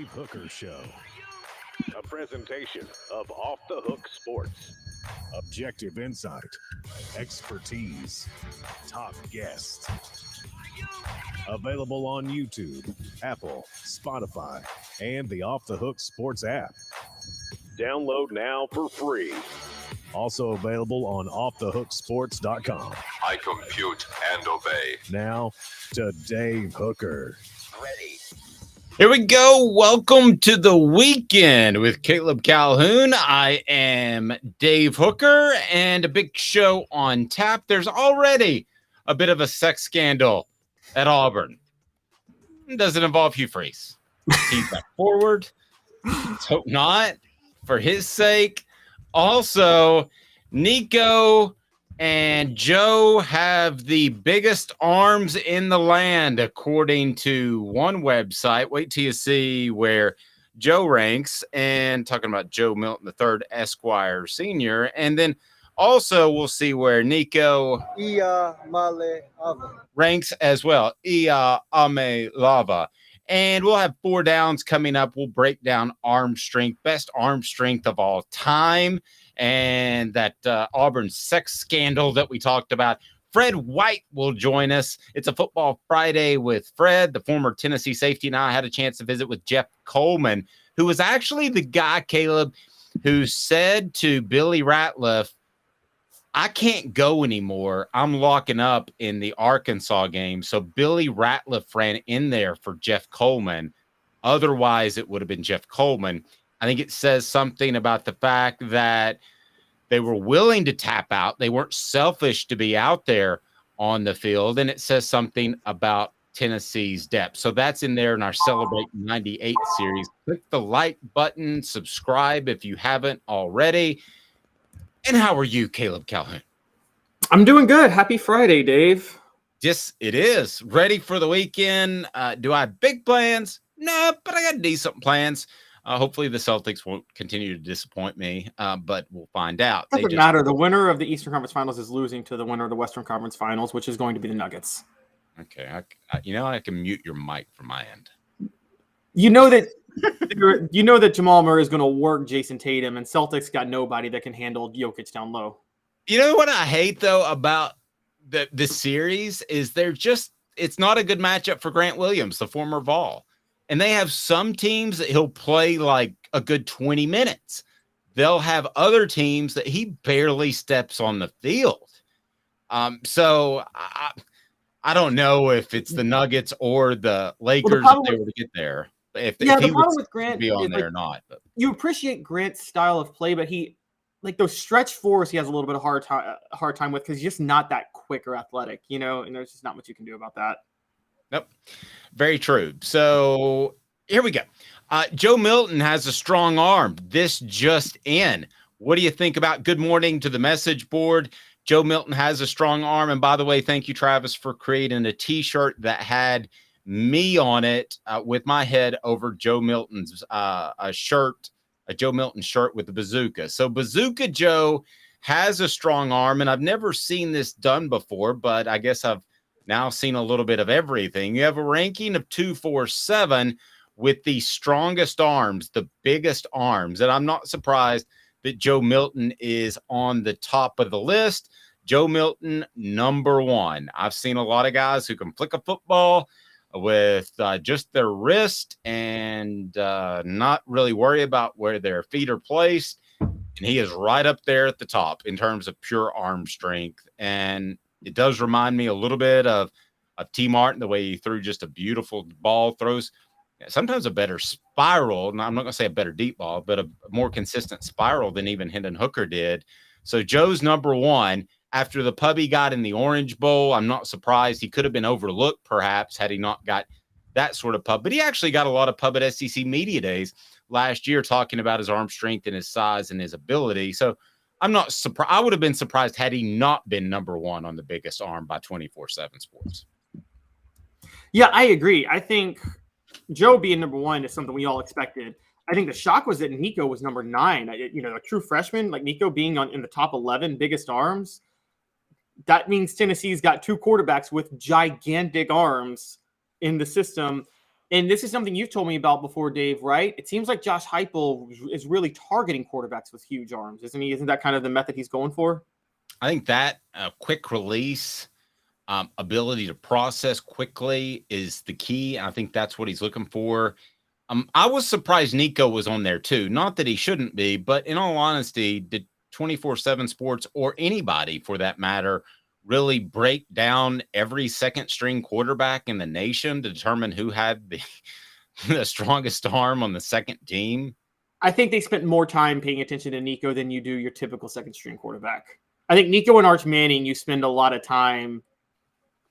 Dave Hooker Show. A presentation of Off the Hook Sports. Objective insight, expertise, top guests. Available on YouTube, Apple, Spotify, and the Off the Hook Sports app. Download now for free. Also available on offthehooksports.com. I compute and obey. Now to Dave Hooker. Ready. Here we go. Welcome to the weekend with Caleb Calhoun. I am Dave Hooker, and a big show on tap. There's already a bit of a sex scandal at Auburn. It doesn't involve Hugh Freeze. Keep that forward. Let's hope not, for his sake. Also, Nico and Joe have the biggest arms in the land, according to one website. Wait till you see where Joe ranks, and talking about Joe Milton III, Esquire Sr. And then also we'll see where Nico Iamaleava ranks as well. Iamaleava. And we'll have four downs coming up. We'll break down arm strength, best arm strength of all time, and that Auburn sex scandal that we talked about. Fred White will join us. It's a Football Friday with Fred, the former Tennessee safety, and I had a chance to visit with Jeff Coleman, who was actually the guy, Caleb, who said to Billy Ratliff, I can't go anymore. I'm locking up in the Arkansas game. So Billy Ratliff ran in there for Jeff Coleman. Otherwise, it would have been Jeff Coleman. I think it says something about the fact that they were willing to tap out. They weren't selfish to be out there on the field. And it says something about Tennessee's depth. So that's in there in our Celebrate 98 series. Click the like button, subscribe if you haven't already. And how are you, Caleb Calhoun? I'm doing good. Happy Friday, Dave. Yes, it is. Ready for the weekend. Do I have big plans? No, but I got decent plans. Hopefully the Celtics won't continue to disappoint me, but we'll find out. Doesn't matter. The winner of the Eastern Conference Finals is losing to the winner of the Western Conference Finals, which is going to be the Nuggets. Okay. I can mute your mic from my end. You know that Jamal Murray is going to work Jason Tatum, and Celtics got nobody that can handle Jokic down low. You know what I hate, though, about this series is it's not a good matchup for Grant Williams, the former Vol. And they have some teams that he'll play like a good 20 minutes. They'll have other teams that he barely steps on the field. So I don't know if it's the Nuggets or the Lakers if they were to get there. If the he problem with Grant be on is there or not. But. You appreciate Grant's style of play, but he like those stretch fours he has a little bit of hard time with because he's just not that quick or athletic, and there's just not much you can do about that. Nope. Very true. So here we go. Joe Milton has a strong arm. This just in. What do you think about good morning to the message board? Joe Milton has a strong arm. And by the way, thank you, Travis, for creating a T-shirt that had me on it with my head over Joe Milton's a Joe Milton shirt with the bazooka. So Bazooka Joe has a strong arm, and I've never seen this done before, but I guess I've now seen a little bit of everything. You have a ranking of 247 with the strongest arms, the biggest arms. And I'm not surprised that Joe Milton is on the top of the list. Joe Milton, number one. I've seen a lot of guys who can flick a football with just their wrist and not really worry about where their feet are placed. And he is right up there at the top in terms of pure arm strength. And it does remind me a little bit of T. Martin, the way he threw just a beautiful ball, throws sometimes a better spiral. And I'm not going to say a better deep ball, but a more consistent spiral than even Hendon Hooker did. So Joe's number one. After the pub he got in the Orange Bowl, I'm not surprised. He could have been overlooked, perhaps, had he not got that sort of pub. But he actually got a lot of pub at SEC Media Days last year talking about his arm strength and his size and his ability. So I'm not surprised. I would have been surprised had he not been number one on the biggest arm by 24/7 Sports. Yeah, I agree. I think Joe being number one is something we all expected. I think the shock was that Nico was number 9. A true freshman like Nico being in the top 11 biggest arms. That means Tennessee's got two quarterbacks with gigantic arms in the system. And this is something you've told me about before, Dave, right? It seems like Josh Heupel is really targeting quarterbacks with huge arms, isn't he? Isn't that kind of the method he's going for? I think that quick release, ability to process quickly is the key. I think that's what he's looking for. I was surprised Nico was on there too. Not that he shouldn't be, but in all honesty, did 24/7 Sports or anybody for that matter really break down every second string quarterback in the nation to determine who had the strongest arm on the second team? I think they spent more time paying attention to Nico than you do your typical second string quarterback. I think Nico and Arch Manning, you spend a lot of time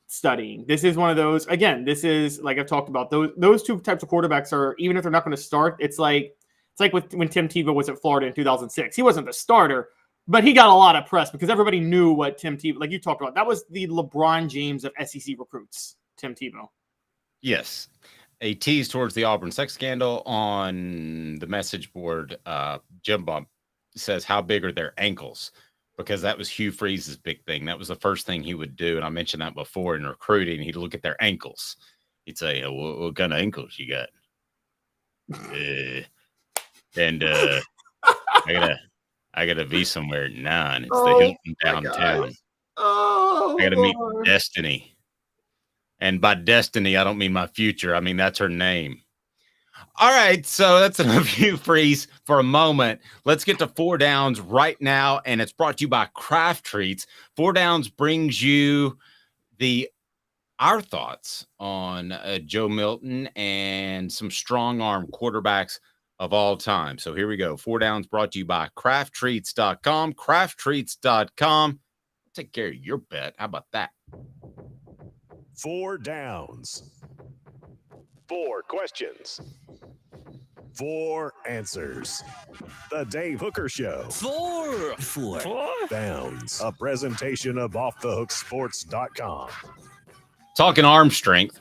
studying. This is one of those, again, this is like I've talked about, those two types of quarterbacks are, even if they're not going to start, it's like when Tim Tebow was at Florida in 2006. He wasn't the starter, but he got a lot of press because everybody knew what Tim Tebow, like you talked about, that was the LeBron James of SEC recruits, Tim Tebow. Yes. A tease towards the Auburn sex scandal on the message board. Jim Bump says, how big are their ankles? Because that was Hugh Freeze's big thing. That was the first thing he would do. And I mentioned that before in recruiting. He'd look at their ankles. He'd say, what kind of ankles you got? I gotta be somewhere at 9. It's the Hilton downtown. I gotta meet Destiny. And by Destiny, I don't mean my future. I mean, that's her name. All right, so that's enough Hugh Freeze for a moment. Let's get to 4 Downs right now, and it's brought to you by Craft Treats. 4 Downs brings you our thoughts on Joe Milton and some strong arm quarterbacks of all time. So here we go. 4 Downs brought to you by crafttreats.com. Crafttreats.com. Take care of your bet. How about that? 4 Downs. 4 questions. 4 answers. The Dave Hooker Show. 4 Downs. A presentation of offthehooksports.com. Talking arm strength.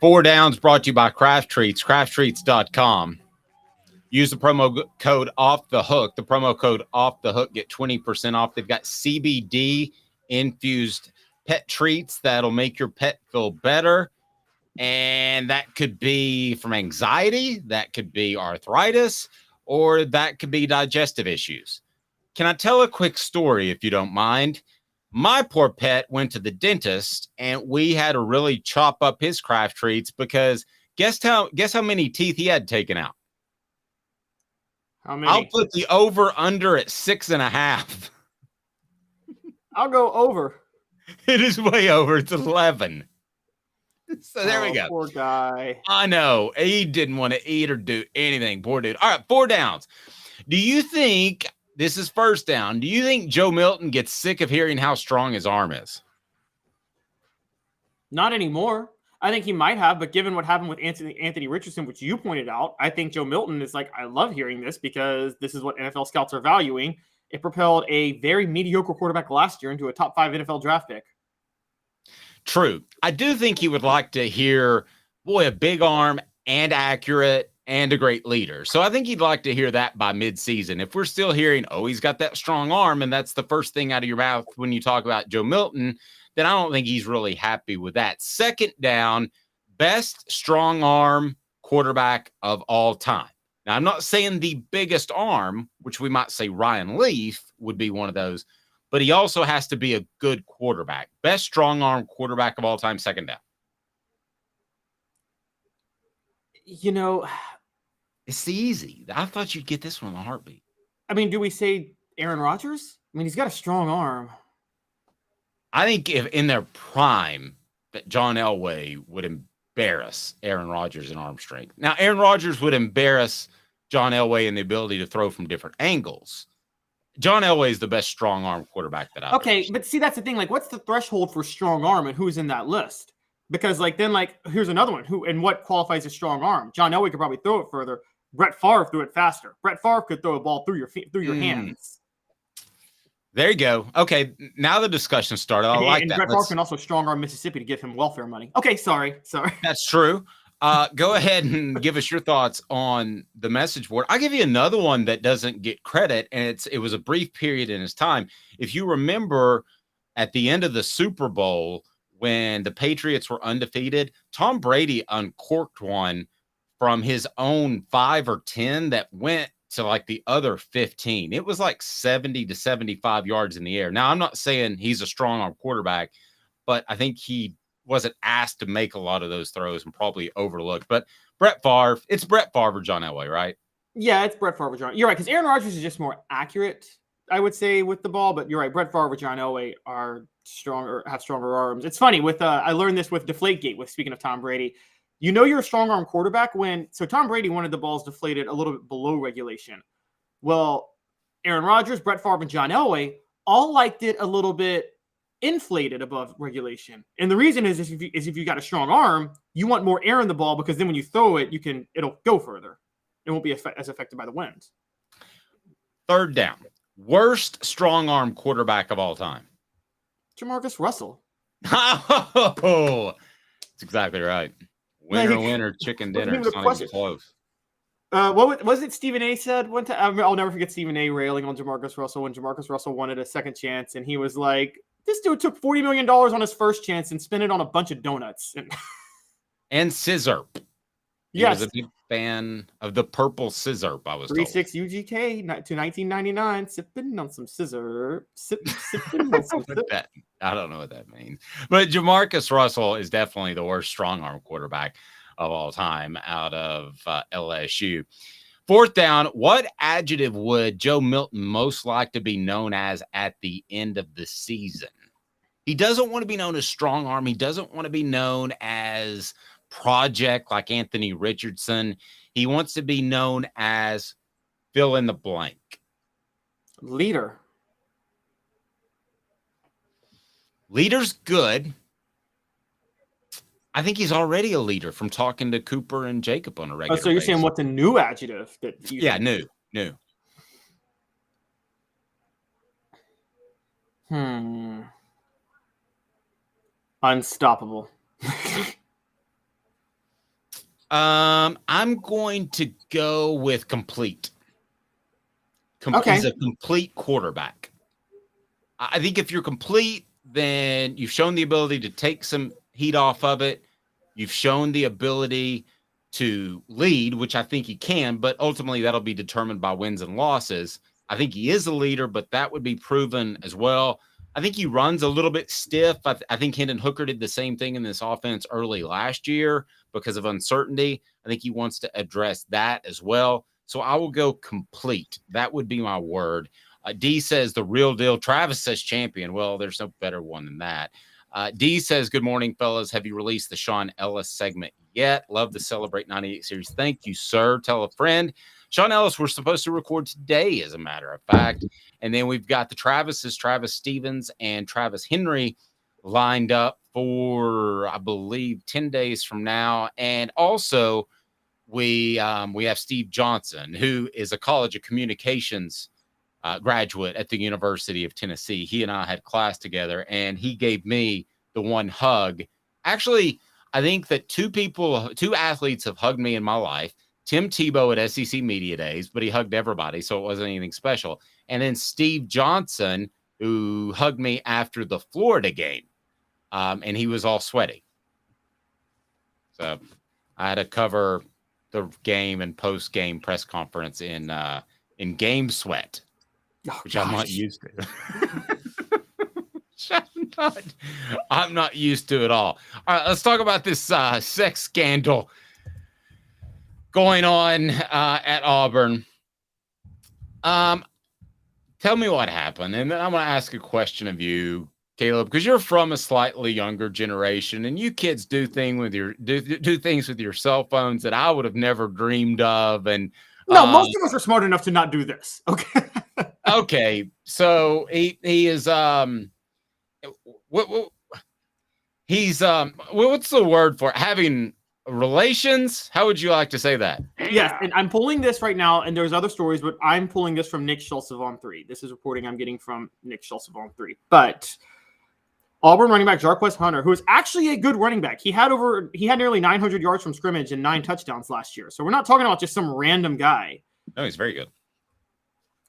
4 Downs brought to you by Craft Treats. Crafttreats.com. Use the promo code Off the Hook. The promo code Off the Hook. Get 20% off. They've got CBD infused pet treats that'll make your pet feel better. And that could be from anxiety, that could be arthritis, or that could be digestive issues. Can I tell a quick story if you don't mind? My poor pet went to the dentist and we had to really chop up his Craft Treats because guess how many teeth he had taken out? How many? I'll put the over under at 6.5. I'll go over. It is way over. It's 11. So there we go. Poor guy. I know. He didn't want to eat or do anything. Poor dude. All right, 4 Downs. Do you think, this is 1st down, do you think Joe Milton gets sick of hearing how strong his arm is? Not anymore. I think he might have, but given what happened with Anthony Richardson, which you pointed out, I think Joe Milton is like, I love hearing this because this is what NFL scouts are valuing. It propelled a very mediocre quarterback last year into a top 5 NFL draft pick. True. I do think he would like to hear, boy, a big arm and accurate and a great leader. So I think he'd like to hear that by midseason. If we're still hearing, oh, he's got that strong arm, and that's the first thing out of your mouth when you talk about Joe Milton, then I don't think he's really happy with that. 2nd down, best strong arm quarterback of all time. Now, I'm not saying the biggest arm, which we might say Ryan Leaf would be one of those, but he also has to be a good quarterback. Best strong arm quarterback of all time, 2nd down. You know, it's easy. I thought you'd get this one in a heartbeat. I mean, do we say Aaron Rodgers? I mean, he's got a strong arm. I think if in their prime, that John Elway would embarrass Aaron Rodgers in arm strength. Now, Aaron Rodgers would embarrass John Elway in the ability to throw from different angles. John Elway is the best strong arm quarterback that I've Okay, but see, that's the thing. Like, what's the threshold for strong arm and who's in that list? Because, like, then, like, here's another one. Who and what qualifies as strong arm? John Elway could probably throw it further. Brett Favre threw it faster. Brett Favre could throw a ball through your hands. There you go. Okay, now the discussion started. I like that. Brett Favre can also strong arm Mississippi to give him welfare money. Okay, sorry. That's true. Go ahead and give us your thoughts on the message board. I'll give you another one that doesn't get credit, and it was a brief period in his time. If you remember, at the end of the Super Bowl, when the Patriots were undefeated, Tom Brady uncorked one from his own 5 or 10 that went to like the other 15. It was like 70 to 75 yards in the air. Now, I'm not saying he's a strong arm quarterback, but I think he wasn't asked to make a lot of those throws and probably overlooked. But Brett Favre, it's Brett Favre or John Elway, right? Yeah, it's Brett Favre, John. You're right, because Aaron Rodgers is just more accurate, I would say, with the ball. But you're right, Brett Favre, John Elway are stronger, have stronger arms. It's funny with I learned this with Deflategate. With speaking of Tom Brady, you know you're a strong arm quarterback when Tom Brady wanted the balls deflated a little bit below regulation. Well, Aaron Rodgers, Brett Favre, and John Elway all liked it a little bit inflated above regulation. And the reason is if you got a strong arm, you want more air in the ball because then when you throw it, it'll go further. It won't be as affected by the wind. Third down. Worst strong arm quarterback of all time. Jamarcus Russell. Oh, that's exactly right. Winner, chicken dinner. It's not even close. What was it Stephen A said one time? I'll never forget Stephen A railing on Jamarcus Russell when Jamarcus Russell wanted a second chance. And he was like, this dude took $40 million on his first chance and spent it on a bunch of donuts. And scissor. He was a big fan of the purple scissor, I was told. 3.6 UGK to 1999, sipping on some scissor. Sipping on some scissor. I don't know what that means. But Jamarcus Russell is definitely the worst strong arm quarterback of all time out of LSU. Fourth down, what adjective would Joe Milton most like to be known as at the end of the season? He doesn't want to be known as strong arm. He doesn't want to be known as project like Anthony Richardson. He wants to be known as fill in the blank. Leader. Leader's good. I think he's already a leader from talking to Cooper and Jacob on a regular basis. So you're saying what's a new adjective? New. Unstoppable. I'm going to go with complete. He's a complete quarterback. I think if you're complete, then you've shown the ability to take some heat off of it. You've shown the ability to lead, which I think he can, but ultimately that'll be determined by wins and losses. I think he is a leader, but that would be proven as well. I think he runs a little bit stiff. I think Hendon Hooker did the same thing in this offense early last year because of uncertainty. I think he wants to address that as well. So I will go complete. That would be my word. D says the real deal. Travis says champion. Well, there's no better one than that. D says, good morning, fellas. Have you released the Sean Ellis segment yet? Love the Celebrate 98 series. Thank you, sir. Tell a friend. Sean Ellis, we're supposed to record today, as a matter of fact. And then we've got the Travises, Travis Stevens and Travis Henry, lined up for, I believe, 10 days from now. And also, we have Steve Johnson, who is a College of Communications graduate at the University of Tennessee. He and I had class together, and he gave me the one hug. Actually, I think that two athletes have hugged me in my life. Tim Tebow at SEC Media Days, but he hugged everybody, so it wasn't anything special. And then Steve Johnson, who hugged me after the Florida game, and he was all sweaty. So I had to cover the game and post-game press conference in game sweat, which I'm not used to. I'm not used to it all. All right, let's talk about this sex scandal going on at Auburn. Tell me what happened, and then I'm going to ask a question of you, Caleb, because you're from a slightly younger generation, and you kids do things with your cell phones that I would have never dreamed of. And no, most of us are smart enough to not do this. Okay. Okay, so he is what's the word for it? Having relations? How would you like to say that? Yes, and I'm pulling this right now, and there's other stories, but I'm pulling this from Nick Schultz of On 3. This is reporting I'm getting from Nick Schultz of On 3. But Auburn running back Jarquez Hunter, who is actually a good running back. He had nearly 900 yards from scrimmage and 9 touchdowns last year. So we're not talking about just some random guy. No, he's very good.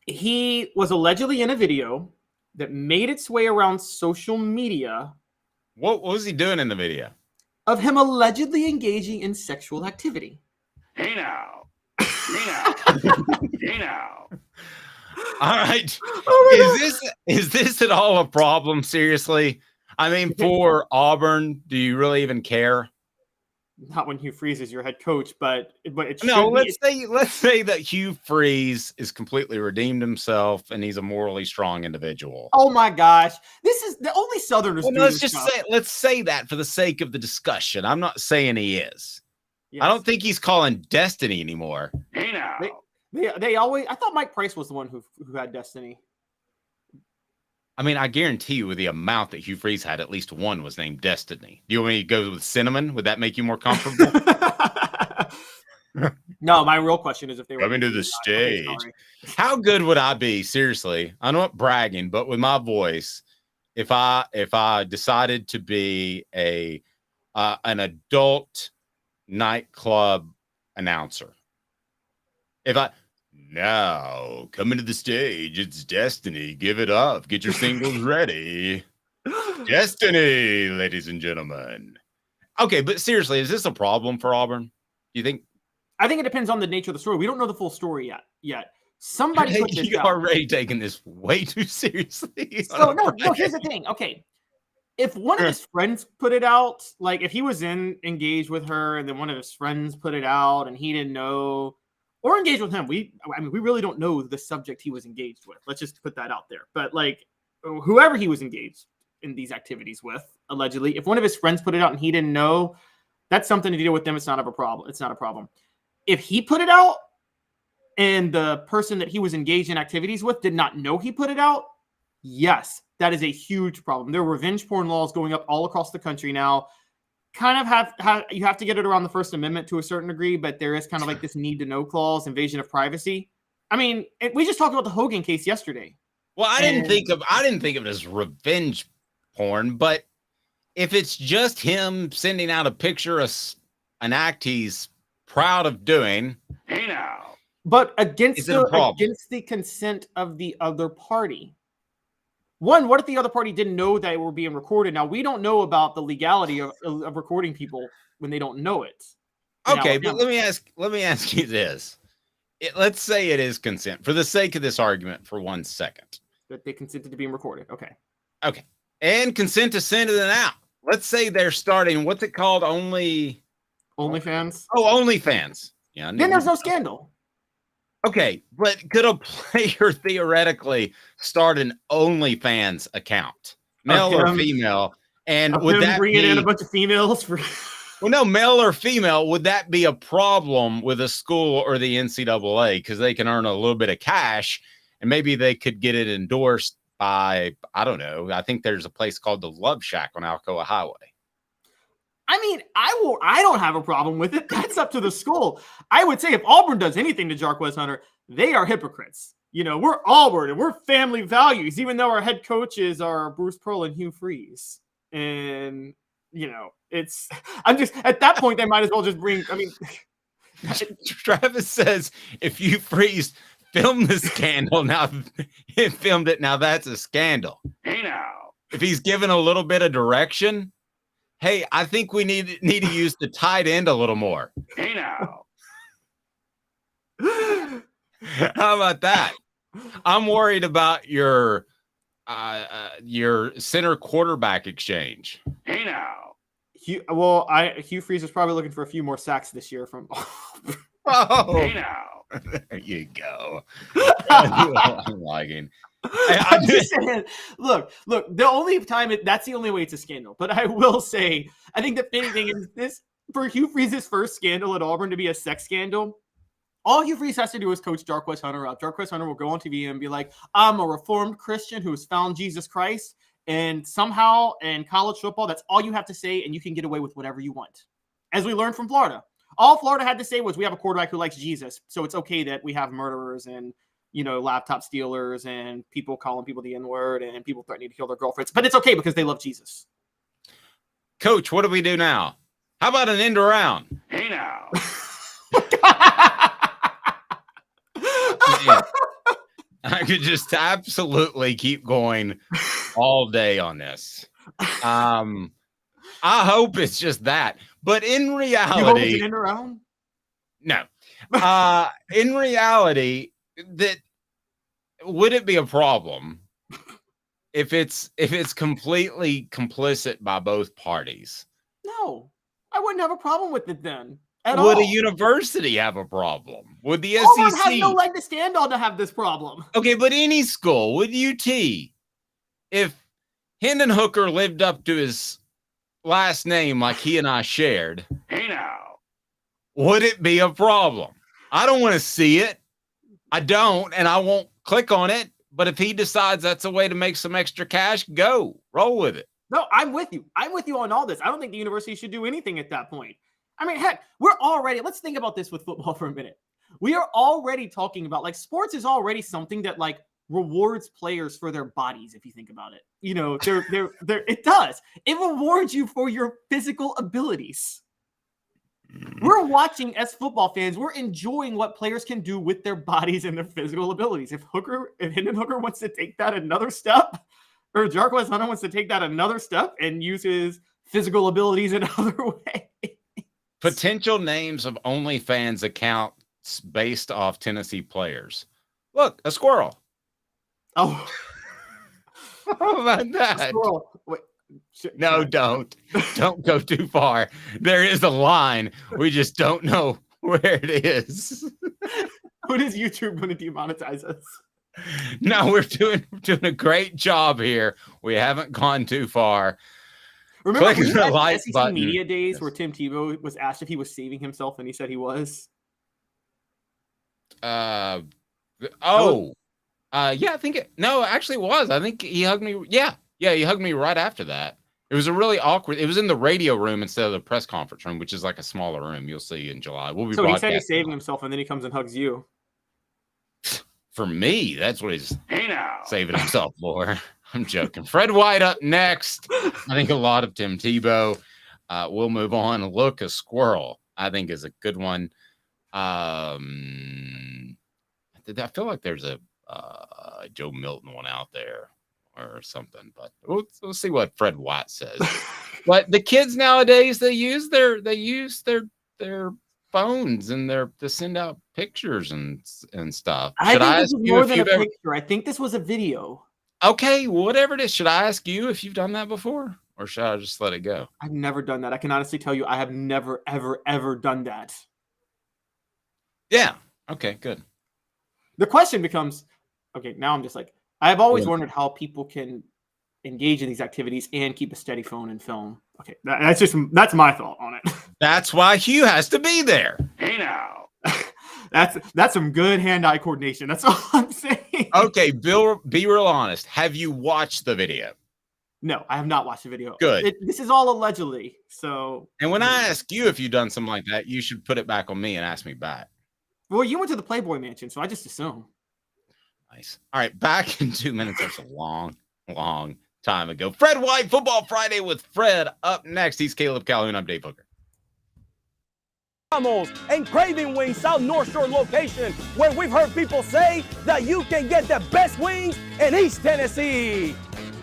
He was allegedly in a video that made its way around social media What was he doing in the video? Of him allegedly engaging in sexual activity. Hey now. Hey now. Hey now. All right. Oh Is this at all a problem? Seriously? I mean, for Auburn, do you really even care? Not when Hugh Freeze is your head coach, but it should No, be. let's say that Hugh Freeze is completely redeemed himself and he's a morally strong individual. Oh my gosh, this is the only Southerners. Well, do let's this just stuff. let's say that for the sake of the discussion. I'm not saying he is. Yes. I don't think he's calling destiny anymore. Hey now. They always. I thought Mike Price was the one who had destiny. I mean, I guarantee you with the amount that Hugh Freeze had, at least one was named Destiny. Do you want me to go with Cinnamon? Would that make you more comfortable? No, my real question is if they were coming to the stage. Okay, how good would I be? Seriously, I'm not bragging, but with my voice, if I decided to be an adult nightclub announcer, now coming to the stage, it's Destiny. Give it up. Get your singles ready. Destiny, ladies and gentlemen. Okay, but seriously, is this a problem for Auburn? Do you think? I think it depends on the nature of the story. We don't know the full story yet. Somebody put this you out. already taking this way too seriously. So no. Here's the thing. Okay, if one of his friends put it out, like if he was engaged with her, and then one of his friends put it out, and he didn't know, or engaged with him, we really don't know the subject he was engaged with. Let's just put that out there. But like whoever he was engaged in these activities with, allegedly, if one of his friends put it out and he didn't know, that's something to deal with them. It's not a problem. It's not a problem. If he put it out and the person that he was engaged in activities with did not know he put it out, yes, that is a huge problem. There are revenge porn laws going up all across the country now. Kind of you have to get it around the First Amendment to a certain degree, but there is kind of like this need to know clause, invasion of privacy. I mean, we just talked about the Hogan case yesterday. Well, I didn't think of it as revenge porn, but if it's just him sending out a picture of an act he's proud of doing, hey now. But against the consent of the other party. One, what if the other party didn't know that it were being recorded? Now, we don't know about the legality of recording people when they don't know it. Okay, but let me ask you this. Let's say it is consent for the sake of this argument for 1 second. That they consented to being recorded. Okay. And consent to send it out. Let's say they're starting, what's it called? OnlyFans? Oh, OnlyFans. Yeah. Then there's no scandal. Okay, but could a player theoretically start an OnlyFans account, male or female? And would that bring in a bunch of females for? Well, no, male or female. Would that be a problem with a school or the NCAA because they can earn a little bit of cash and maybe they could get it endorsed by, I don't know. I think there's a place called the Love Shack on Alcoa Highway. I mean, I don't have a problem with it. That's up to the school. I would say if Auburn does anything to Jarquez Hunter, they are hypocrites. You know, we're Auburn and we're family values, even though our head coaches are Bruce Pearl and Hugh Freeze. And, you know, I'm just, at that point, they might as well just Travis says, if Hugh Freeze filmed the scandal, now he filmed it, now that's a scandal. Hey now. If he's given a little bit of direction, hey, I think we need to use the tight end a little more. Hey now. How about that? I'm worried about your center quarterback exchange. Hey now. Hugh Freeze is probably looking for a few more sacks this year from. Oh, hey now. There you go. I'm liking. I'm just saying, look, the only time that's the only way it's a scandal. But I will say, I think the funny thing is this for Hugh Freeze's first scandal at Auburn to be a sex scandal. All Hugh Freeze has to do is coach Jarquez Hunter up. Jarquez Hunter will go on TV and be like, I'm a reformed Christian who has found Jesus Christ. And somehow in college football, that's all you have to say, and you can get away with whatever you want. As we learned from Florida. All Florida had to say was we have a quarterback who likes Jesus. So it's okay that we have murderers and, you know, laptop stealers and people calling people the N-word and people threatening to kill their girlfriends. But it's okay because they love Jesus. Coach, what do we do now? How about an end around? Hey now. Yeah. I could just absolutely keep going all day on this. I hope it's just that. But in You hope reality, it's an end around? no. In reality, that would it be a problem if it's completely complicit by both parties? No, I wouldn't have a problem with it then. Would a university have a problem? Would the Auburn SEC has no leg to stand on to have this problem. Okay, but any school, would UT, if Hendon Hooker lived up to his last name like he and I shared, Hey now. would it be a problem? I don't want to see it. I don't, and I won't click on it. But if he decides that's a way to make some extra cash, go. Roll with it. No, I'm with you. I'm with you on all this. I don't think the university should do anything at that point. I mean, heck, let's think about this with football for a minute. We are already talking about, like, sports is already something that, like, rewards players for their bodies, if you think about it. You know, it does. It rewards you for your physical abilities. We're watching, as football fans, we're enjoying what players can do with their bodies and their physical abilities. If Hendon Hooker wants to take that another step, or Jarquez Hunter wants to take that another step and use his physical abilities in other ways. Potential names of OnlyFans accounts based off Tennessee players. Look, a squirrel. Oh. How about that? Squirrel. Wait. No, don't go too far. There is a line. We just don't know where it is. When is YouTube going to demonetize us? No, we're doing a great job here. We haven't gone too far. Remember Click the like SEC button. Media Days where Tim Tebow was asked if he was saving himself and he said he was? Yeah, I think it was. I think he hugged me. Yeah, he hugged me right after that. It was a really awkward. It was in the radio room instead of the press conference room, which is like a smaller room. You'll see in July. We'll be so he said he's broadcasting saving himself, and then he comes and hugs you. For me, that's what he's Hey now. saving himself for. I'm joking. Fred White up next. I think a lot of Tim Tebow. We'll move on. Look, a squirrel, I think, is a good one. I feel like there's a Joe Milton one out there or something, but we'll see what Fred White says. But the kids nowadays, they use their phones and to send out pictures and stuff. I think this was more than a picture. I think this was a video. Okay, whatever it is. Should I ask you if you've done that before, or should I just let it go? I've never done that. I can honestly tell you I have never, ever, ever done that. Yeah. Okay, good. The question becomes, okay, now I'm just like, I've always wondered how people can engage in these activities and keep a steady phone and film. Okay, that's my thought on it. That's why Hugh has to be there. Hey now. That's some good hand-eye coordination. That's all I'm saying. Okay, Bill, be real honest. Have you watched the video? No, I have not watched the video. Good. This is all allegedly. So. And when I ask you if you've done something like that, you should put it back on me and ask me back. Well, you went to the Playboy Mansion, so I just assume. Nice. All right, back in 2 minutes. That's a long, long time ago. Fred White, Football Friday with Fred. Up next, he's Caleb Calhoun. I'm Dave Hooker. And Craving Wings South North Shore location, where we've heard people say that you can get the best wings in East Tennessee.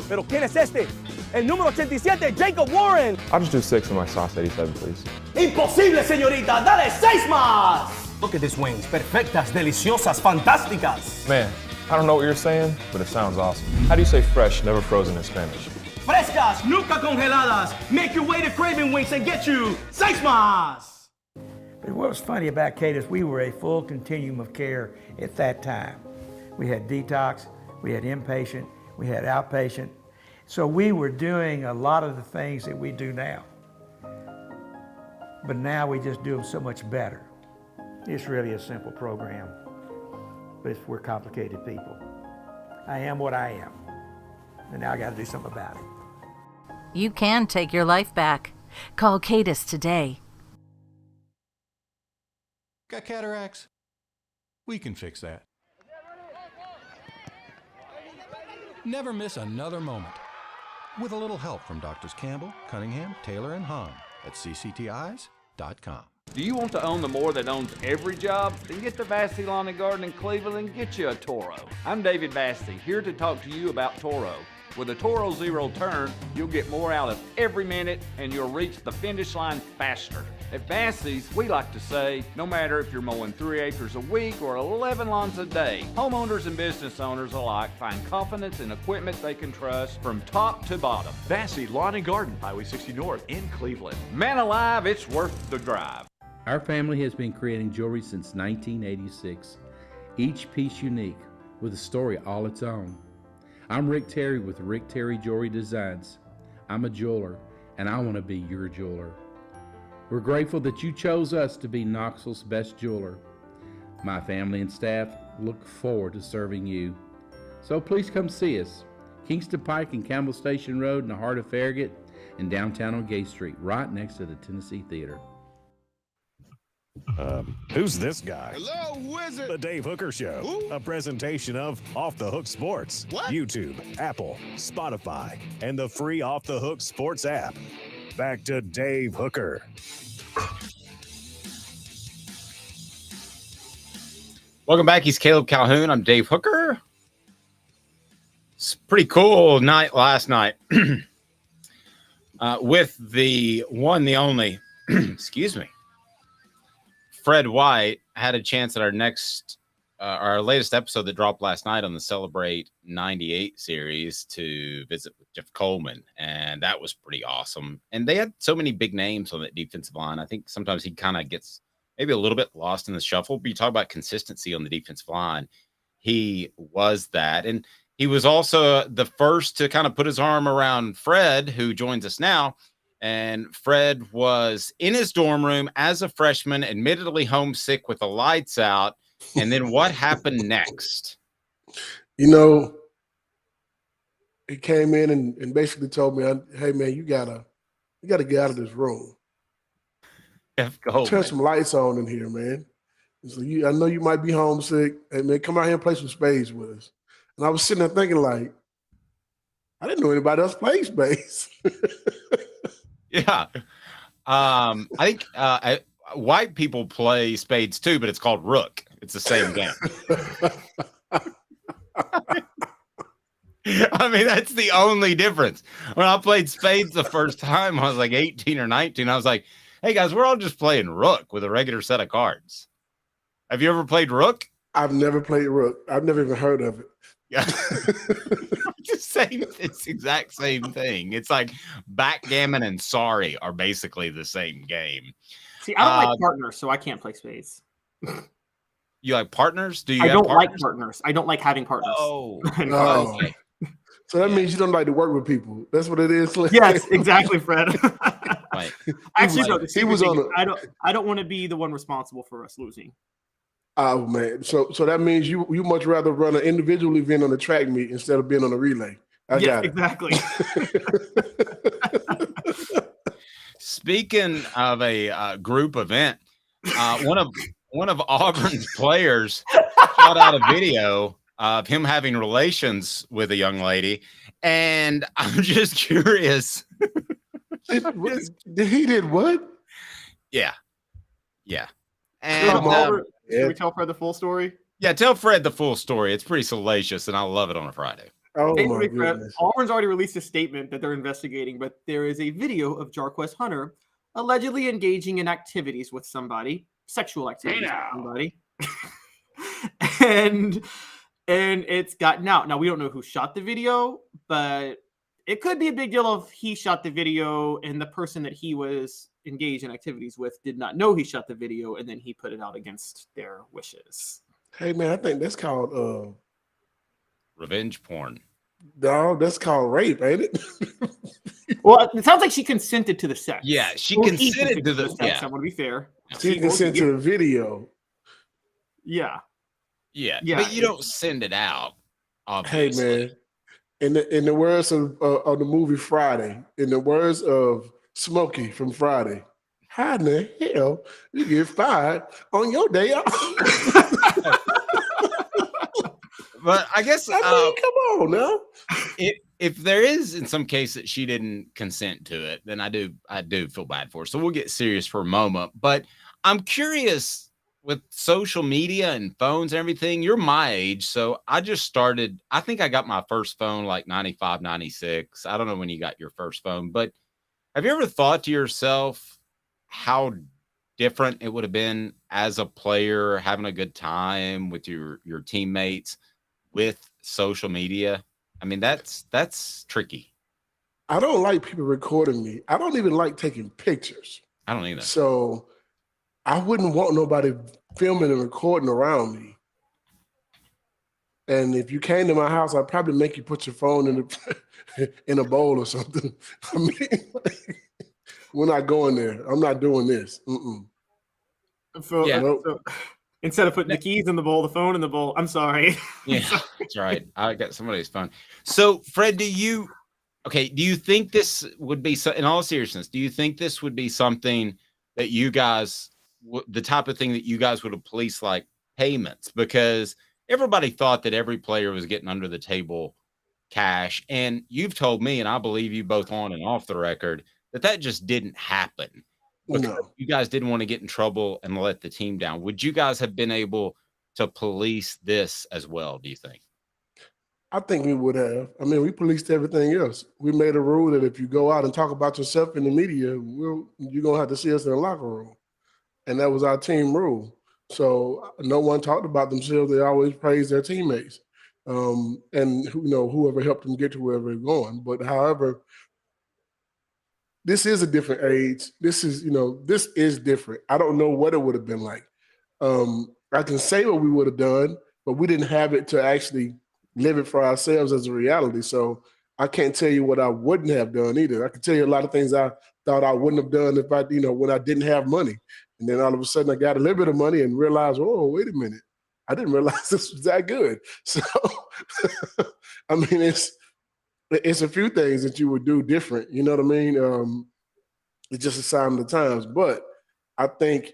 Pero ¿quién es este? El número 87, Jacob Warren. I'll just do 6 of my sauce 87, please. Imposible, señorita. Dale 6 más. Look at these wings. Perfectas, deliciosas, fantásticas. Man, I don't know what you're saying, but it sounds awesome. How do you say fresh, never frozen in Spanish? Frescas, nunca congeladas. Make your way to Craving Wings and get you 6 más. But what was funny about Kate is we were a full continuum of care at that time. We had detox, we had inpatient, we had outpatient. So we were doing a lot of the things that we do now. But now we just do them so much better. It's really a simple program, but we're complicated people. I am what I am, and now I got to do something about it. You can take your life back. Call Cadis today. Got cataracts? We can fix that. Never miss another moment. With a little help from Doctors Campbell, Cunningham, Taylor, and Hahn at cctis.com. Do you want to own the more that owns every job? Then get to Vassey Lawn and Garden in Cleveland and get you a Toro. I'm David Vassey, here to talk to you about Toro. With a Toro Zero turn, you'll get more out of every minute and you'll reach the finish line faster. At Bassey's, we like to say, no matter if you're mowing 3 acres a week or 11 lawns a day, homeowners and business owners alike find confidence in equipment they can trust from top to bottom. Bassey Lawn and Garden, Highway 60 North in Cleveland. Man alive, it's worth the drive. Our family has been creating jewelry since 1986, each piece unique with a story all its own. I'm Rick Terry with Rick Terry Jewelry Designs. I'm a jeweler, and I want to be your jeweler. We're grateful that you chose us to be Knoxville's best jeweler. My family and staff look forward to serving you. So please come see us. Kingston Pike and Campbell Station Road in the heart of Farragut and downtown on Gay Street, right next to the Tennessee Theater. Who's this guy? Hello, wizard. The Dave Hooker Show, Who? a presentation of Off the Hook Sports, What? YouTube, Apple, Spotify, and the free Off the Hook Sports app. Back to Dave Hooker. Welcome back. He's Caleb Calhoun. I'm Dave Hooker. It's a pretty cool night last night with the one, the only, excuse me, Fred White had a chance at our latest episode that dropped last night on the Celebrate 98 series to visit with Jeff Coleman. And that was pretty awesome. And they had so many big names on that defensive line. I think sometimes he kind of gets maybe a little bit lost in the shuffle, but you talk about consistency on the defensive line. He was that. And he was also the first to kind of put his arm around Fred, who joins us now. And Fred was in his dorm room as a freshman, admittedly homesick with the lights out. And then what happened next? You know, he came in and basically told me, hey, man, you gotta get out of this room. Turn some lights on in here, man. So I know you might be homesick. Hey, man, come out here and play some spades with us. And I was sitting there thinking, like, I didn't know anybody else played spades. Yeah. I think white people play spades too, but it's called rook. It's the same game. I mean, that's the only difference. When I played spades the first time, I was like 18 or 19. I was like, hey, guys, we're all just playing rook with a regular set of cards. Have you ever played rook? I've never played rook. I've never even heard of it. Yeah. It's the exact same thing. It's like backgammon and sorry are basically the same game. See, I don't like partners, so I can't play spades. You like partners? Do you? I don't partners? like partners. I don't like having partners. Oh, okay. So that means you don't like to work with people. That's what it is. Yes, exactly, Fred. Right. Actually, no. He was on. I don't want to be the one responsible for us losing. Oh man, so that means you much rather run an individual event on a track meet instead of being on a relay. I got it. Exactly. Speaking of a group event, one of Auburn's players shot out a video of him having relations with a young lady, and I'm just curious. He did what? Yeah. And should we tell Fred the full story? Yeah, tell Fred the full story. It's pretty salacious, and I love it on a Friday. Oh my goodness. Auburn's already released a statement that they're investigating, but there is a video of Jarquez Hunter allegedly engaging in activities with somebody, sexual activities with somebody. and it's gotten out. Now, we don't know who shot the video, but it could be a big deal if he shot the video and the person that he was engaged in activities with did not know he shot the video, and then he put it out against their wishes. Hey man, I think that's called revenge porn. No, that's called rape, ain't it? Well, it sounds like she consented to the sex. Yeah, she consented to the sex. Yeah. I want to be fair. She consented to the video. Yeah. But you don't send it out. Obviously. Hey man, in the words of the movie Friday, in the words of Smokey from Friday, how in the hell you get fired on your day off? But I guess come on now. If there is in some case that she didn't consent to it, then I do feel bad for her. So we'll get serious for a moment. But I'm curious, with social media and phones and everything, you're my age. So I just started, I think I got my first phone like 95, 96. I don't know when you got your first phone, but have you ever thought to yourself how different it would have been as a player, having a good time with your teammates with social media? I mean, that's tricky. I don't like people recording me. I don't even like taking pictures. I don't either. So I wouldn't want nobody filming and recording around me. And if you came to my house, I'd probably make you put your phone in a bowl or something. I mean, we're not going there. I'm not doing this. So, instead of putting the keys in the bowl, the phone in the bowl. I'm sorry. Yeah, that's right. I got somebody's phone. So, Fred, do you think this would be, in all seriousness, do you think this would be something that you guys, the type of thing that you guys would have policed, like payments? Because everybody thought that every player was getting under the table cash. And you've told me, and I believe you both on and off the record, that just didn't happen. Because you guys didn't want to get in trouble and let the team down. Would you guys have been able to police this as well, do you think? I think we would have. I mean, we policed everything else. We made a rule that if you go out and talk about yourself in the media, you're going to have to see us in the locker room. And that was our team rule. So no one talked about themselves. They always praised their teammates. And whoever helped them get to wherever they're going. But however, this is a different age. This is different. I don't know what it would have been like. I can say what we would have done, but we didn't have it to actually live it for ourselves as a reality. So I can't tell you what I wouldn't have done either. I can tell you a lot of things I thought I wouldn't have done if I, when I didn't have money. And then all of a sudden I got a little bit of money and realized, oh, wait a minute. I didn't realize this was that good. So, I mean, it's a few things that you would do different. You know what I mean? It's just a sign of the times. But I think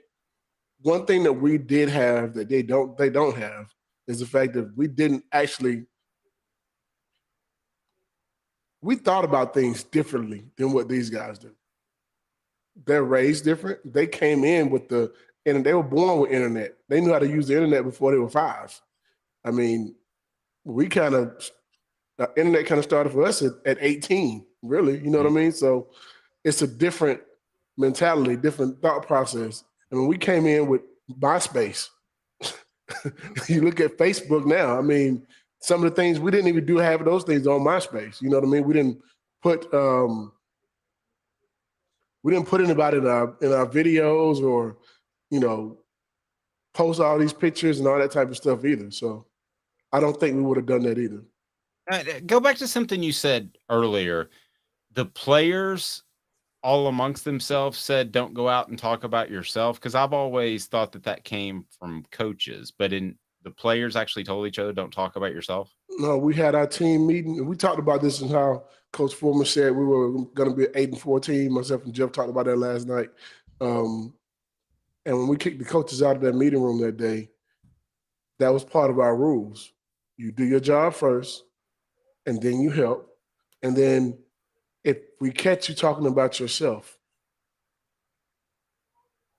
one thing that we did have that they don't have is the fact that we didn't actually – we thought about things differently than what these guys do. They're raised different. They came in with and they were born with internet. They knew how to use the internet before they were 5. I mean, the internet kind of started for us at 18, really. You know what I mean? So it's a different mentality, different thought process. I mean, we came in with MySpace. You look at Facebook now. I mean, some of the things we didn't even do half of those things on MySpace. You know what I mean? We didn't put anybody in our videos or post all these pictures and all that type of stuff either. So I don't think we would have done that either. Go back to something you said earlier. The players all amongst themselves said, don't go out and talk about yourself. Because I've always thought that came from coaches, but the players actually told each other, don't talk about yourself. No, we had our team meeting and we talked about this and how Coach Foreman said we were going to be an 8-4 team. Myself and Jeff talked about that last night. And when we kicked the coaches out of that meeting room that day, that was part of our rules. You do your job first, and then you help. And then if we catch you talking about yourself,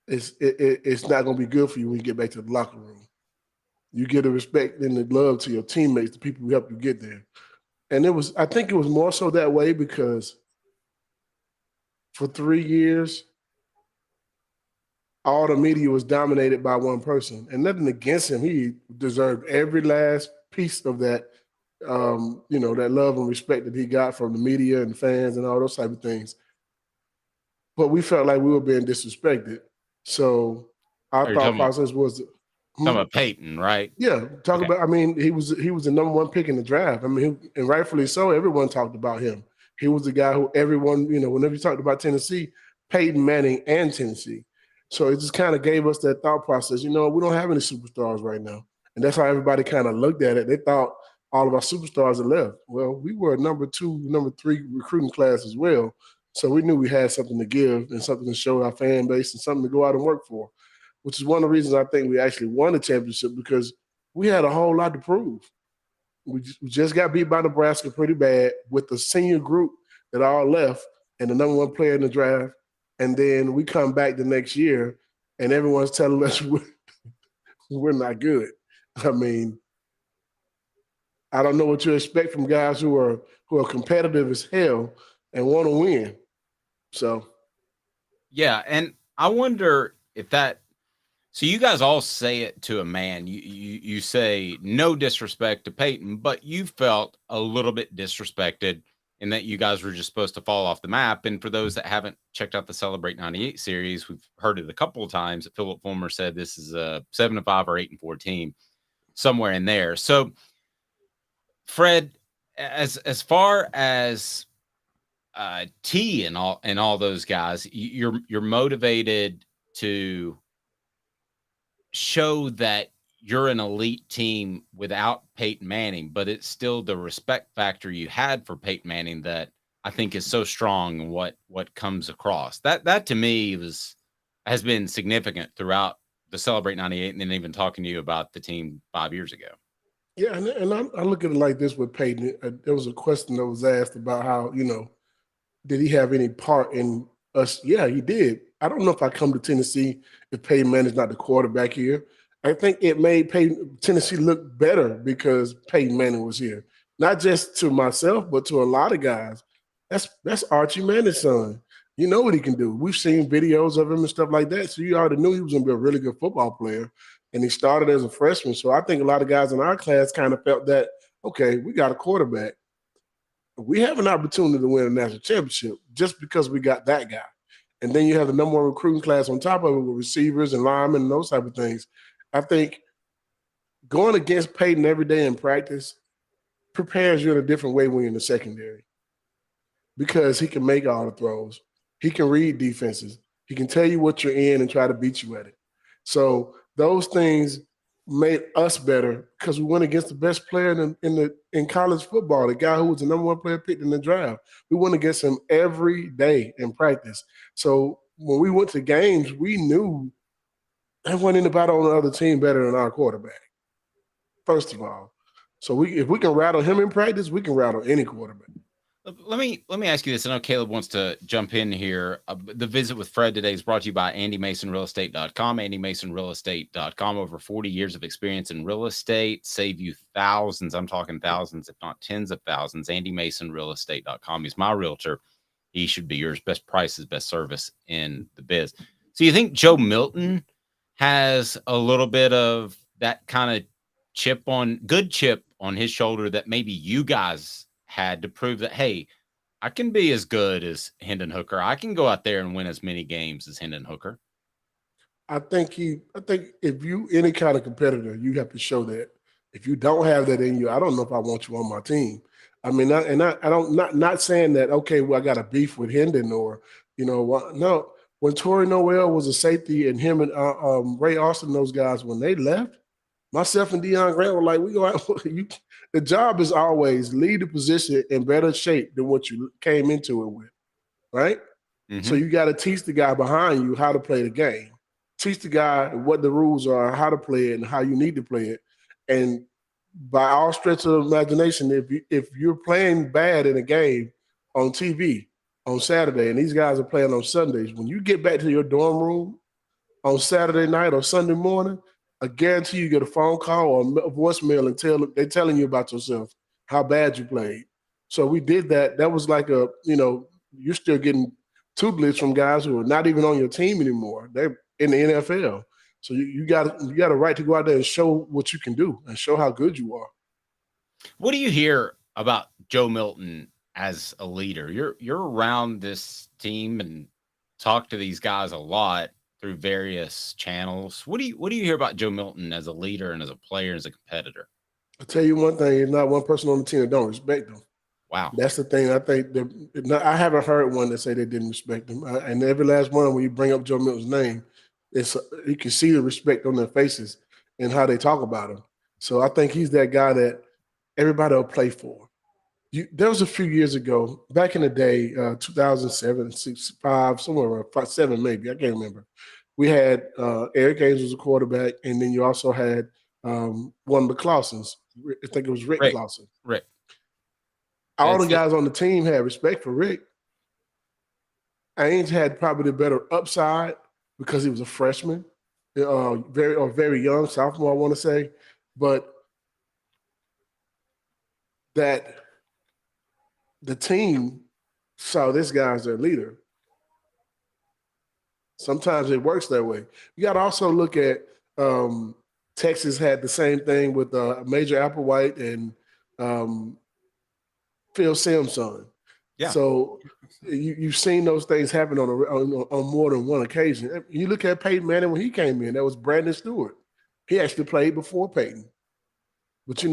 it's not going to be good for you when you get back to the locker room. You give the respect and the love to your teammates, the people who help you get there. And I think it was more so that way because for 3 years, all the media was dominated by one person. And nothing against him. He deserved every last piece of that, that love and respect that he got from the media and fans and all those type of things. But we felt like we were being disrespected. So our thought process was – Talking about Peyton, right? Yeah, about. I mean, he was the number 1 pick in the draft. I mean, and rightfully so. Everyone talked about him. He was the guy who everyone, whenever you talked about Tennessee, Peyton Manning and Tennessee. So it just kind of gave us that thought process. We don't have any superstars right now, and that's how everybody kind of looked at it. They thought all of our superstars had left. Well, we were a number 2, number 3 recruiting class as well, so we knew we had something to give and something to show our fan base and something to go out and work for. Which is one of the reasons I think we actually won the championship because we had a whole lot to prove. We just got beat by Nebraska pretty bad with the senior group that all left and the number 1 player in the draft. And then we come back the next year and everyone's telling us we're not good. I mean, I don't know what you expect from guys who are competitive as hell and want to win. So, yeah, and I wonder if that. So you guys all say it to a man. You say no disrespect to Peyton, but you felt a little bit disrespected in that you guys were just supposed to fall off the map. And for those that haven't checked out the Celebrate 98 series, we've heard it a couple of times that Philip Fulmer said this is a 7-5 or 8-4 team, somewhere in there. So, Fred, as far as T and all those guys, you're motivated to show that you're an elite team without Peyton Manning, but it's still the respect factor you had for Peyton Manning that I think is so strong in what comes across. That to me has been significant throughout the Celebrate 98 and then even talking to you about the team 5 years ago. Yeah, and I look at it like this with Peyton. There was a question that was asked about how, did he have any part in us? Yeah, he did. I don't know if I come to Tennessee if Peyton Manning's not the quarterback here. I think it made Tennessee look better because Peyton Manning was here. Not just to myself, but to a lot of guys. That's Archie Manning's son. You know what he can do. We've seen videos of him and stuff like that, so you already knew he was going to be a really good football player. And he started as a freshman. So I think a lot of guys in our class kind of felt that, okay, we got a quarterback. We have an opportunity to win a national championship just because we got that guy. And then you have the number one recruiting class on top of it with receivers and linemen and those type of things. I think going against Peyton every day in practice prepares you in a different way when you're in the secondary because he can make all the throws. He can read defenses. He can tell you what you're in and try to beat you at it. So those things made us better because we went against the best player in college football, the guy who was the number one player picked in the draft. We went against him every day in practice. So when we went to games, we knew there wasn't anybody on the other team better than our quarterback, first of all. So if we can rattle him in practice, we can rattle any quarterback. Let me ask you this. I know Caleb wants to jump in here. The visit with Fred today is brought to you by AndyMasonRealEstate.com. AndyMasonRealEstate.com. Over 40 years of experience in real estate. Save you thousands. I'm talking thousands, if not tens of thousands. AndyMasonRealEstate.com. He's my realtor. He should be yours. Best prices, best service in the biz. So you think Joe Milton has a little bit of that kind of good chip on his shoulder that maybe you guys had to prove that, hey, I can be as good as Hendon Hooker. I can go out there and win as many games as Hendon Hooker. I think if you any kind of competitor, you have to show that. If you don't have that in you, I don't know if I want you on my team. I mean, not saying that, okay, well, I got a beef with Hendon or, no. When Torrey Noel was a safety and him and Ray Austin, those guys, when they left, myself and Deion Grant were like, we go out. The job is always lead the position in better shape than what you came into it with, right? Mm-hmm. So you got to teach the guy behind you how to play the game. Teach the guy what the rules are, how to play it, and how you need to play it. And by all stretch of imagination, if you're playing bad in a game on TV on Saturday and these guys are playing on Sundays, when you get back to your dorm room on Saturday night or Sunday morning, I guarantee you get a phone call or a voicemail and they're telling you about yourself, how bad you played. So we did that. That was like you're still getting tutelage from guys who are not even on your team anymore. They're in the NFL. So you got a right to go out there and show what you can do and show how good you are. What do you hear about Joe Milton as a leader? You're around this team and talk to these guys a lot through various channels. What do you hear about Joe Milton as a leader and as a player, as a competitor? I'll tell you one thing, there's not one person on the team that don't respect him. Wow. That's the thing. I think I haven't heard one that say they didn't respect him. And every last one, when you bring up Joe Milton's name, you can see the respect on their faces and how they talk about him. So I think he's that guy that everybody will play for. There was a few years ago, back in the day, 2007, 6, 5, somewhere around 5, 7 maybe, I can't remember. We had Eric Haynes was a quarterback, and then you also had one of the Clausens. I think it was Rick Clausen. Rick. All the guys on the team had respect for Rick. Ainge had probably the better upside because he was a freshman very young, sophomore, I want to say, but that the team saw this guy as their leader. Sometimes it works that way. You got to also look at Texas had the same thing with Major Applewhite and Phil Simson. Yeah. So you've seen those things happen on more than one occasion. You look at Peyton Manning when he came in, that was Brandon Stewart. He actually played before Peyton. But,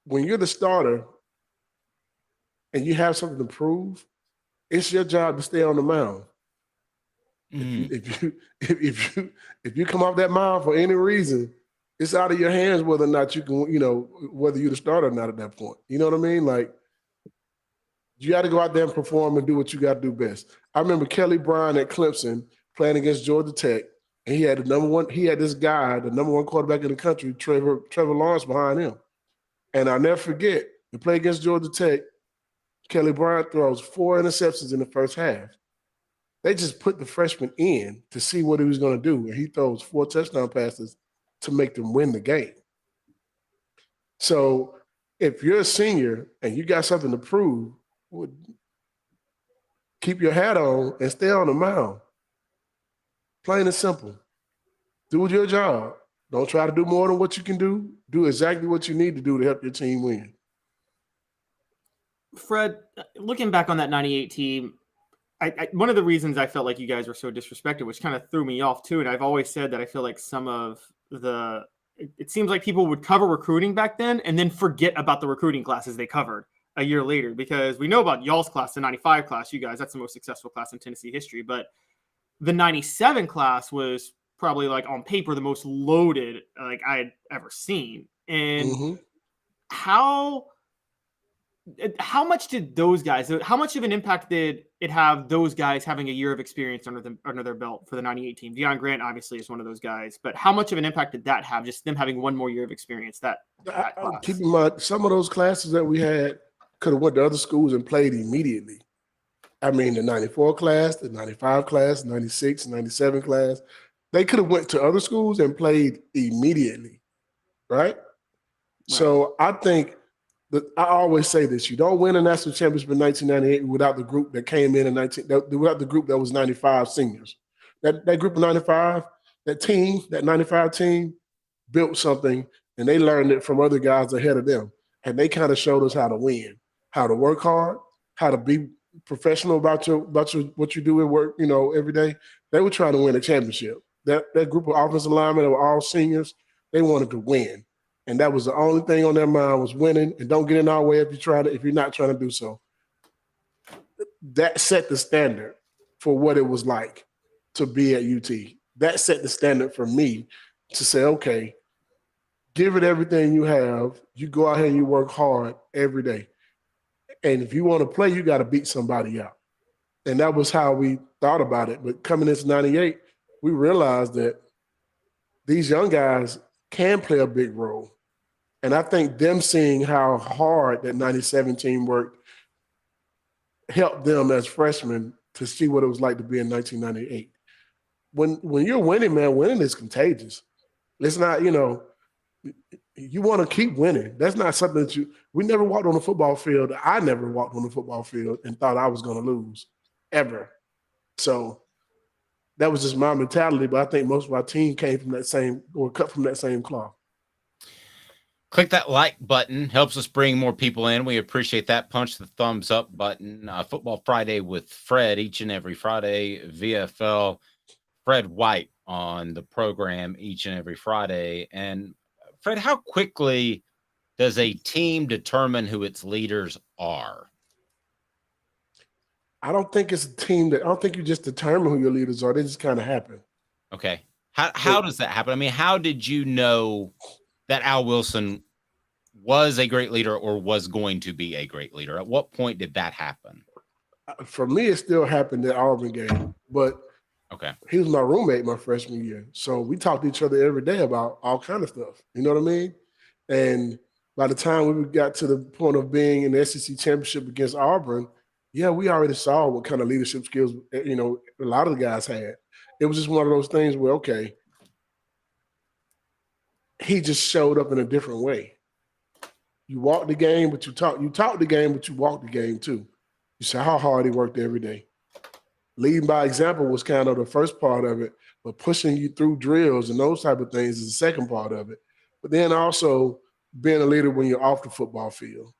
when you're the starter and you have something to prove, it's your job to stay on the mound. If you come off that mound for any reason, it's out of your hands whether or not you can, whether you're the starter or not at that point. You know what I mean? Like, you got to go out there and perform and do what you got to do best. I remember Kelly Bryant at Clemson playing against Georgia Tech, and he had this guy, the number one quarterback in the country, Trevor Lawrence, behind him. And I'll never forget, to play against Georgia Tech, Kelly Bryant throws 4 interceptions in the first half. They just put the freshman in to see what he was going to do, and he throws 4 touchdown passes to make them win the game. So if you're a senior and you got something to prove, keep your hat on and stay on the mound. Plain and simple. Do your job. Don't try to do more than what you can do. Do exactly what you need to do to help your team win. Fred, looking back on that 98 team, one of the reasons I felt like you guys were so disrespected, which kind of threw me off too, and I've always said that I feel like some of it seems like people would cover recruiting back then and then forget about the recruiting classes they covered a year later, because we know about y'all's class, the 95 class, you guys, that's the most successful class in Tennessee history. But the 97 class was probably, like, on paper, the most loaded like I had ever seen. And how much did those guys, how much of an impact did it have, those guys having a year of experience under their belt for the 98 team? Deion Grant obviously is one of those guys, but how much of an impact did that have, just them having one more year of experience? Keep in mind, some of those classes that we had could have went to other schools and played immediately. I mean, the 94 class, the 95 class, 96, 97 class, they could have went to other schools and played immediately, right? So I think that I always say this: you don't win a national championship in 1998 without the group that came in without the group that was 95 seniors. That group of 95, that 95 team built something, and they learned it from other guys ahead of them, and they kind of showed us how to win, how to work hard, how to be professional about what you do at work, every day. They were trying to win a championship. That group of offensive linemen that were all seniors, they wanted to win. And that was the only thing on their mind, was winning. And don't get in our way if you're not trying to do so. That set the standard for what it was like to be at UT. That set the standard for me to say, okay, give it everything you have. You go out here and you work hard every day. And if you want to play, you got to beat somebody out. And that was how we thought about it. But coming into 98, we realized that these young guys can play a big role. And I think them seeing how hard that 97 team worked helped them as freshmen to see what it was like to be in 1998. When you're winning, man, winning is contagious. It's not, you want to keep winning. That's not something that we never walked on the football field. I never walked on the football field and thought I was going to lose, ever. So that was just my mentality, but I think most of our team came from that same, or cut from that same cloth. Click that like button. Helps us bring more people in. We appreciate that. Punch the thumbs up button. Football Friday with Fred each and every Friday. VFL Fred White on the program each and every Friday. And Fred, how quickly does a team determine who its leaders are? I don't think it's a team I don't think you just determine who your leaders are. They just kind of happen. Okay. How does that happen? I mean, how did you know that Al Wilson was a great leader or was going to be a great leader? At what point did that happen? For me, it still happened at Auburn game, but he was my roommate my freshman year. So we talked to each other every day about all kind of stuff. You know what I mean? And by the time we got to the point of being in the SEC championship against Auburn, we already saw what kind of leadership skills, a lot of the guys had. It was just one of those things where, okay, he just showed up in a different way. You walk the game, but you talk the game, but you walk the game too. You see how hard he worked every day. Leading by example was kind of the first part of it, but pushing you through drills and those type of things is the second part of it. But then also being a leader when you're off the football field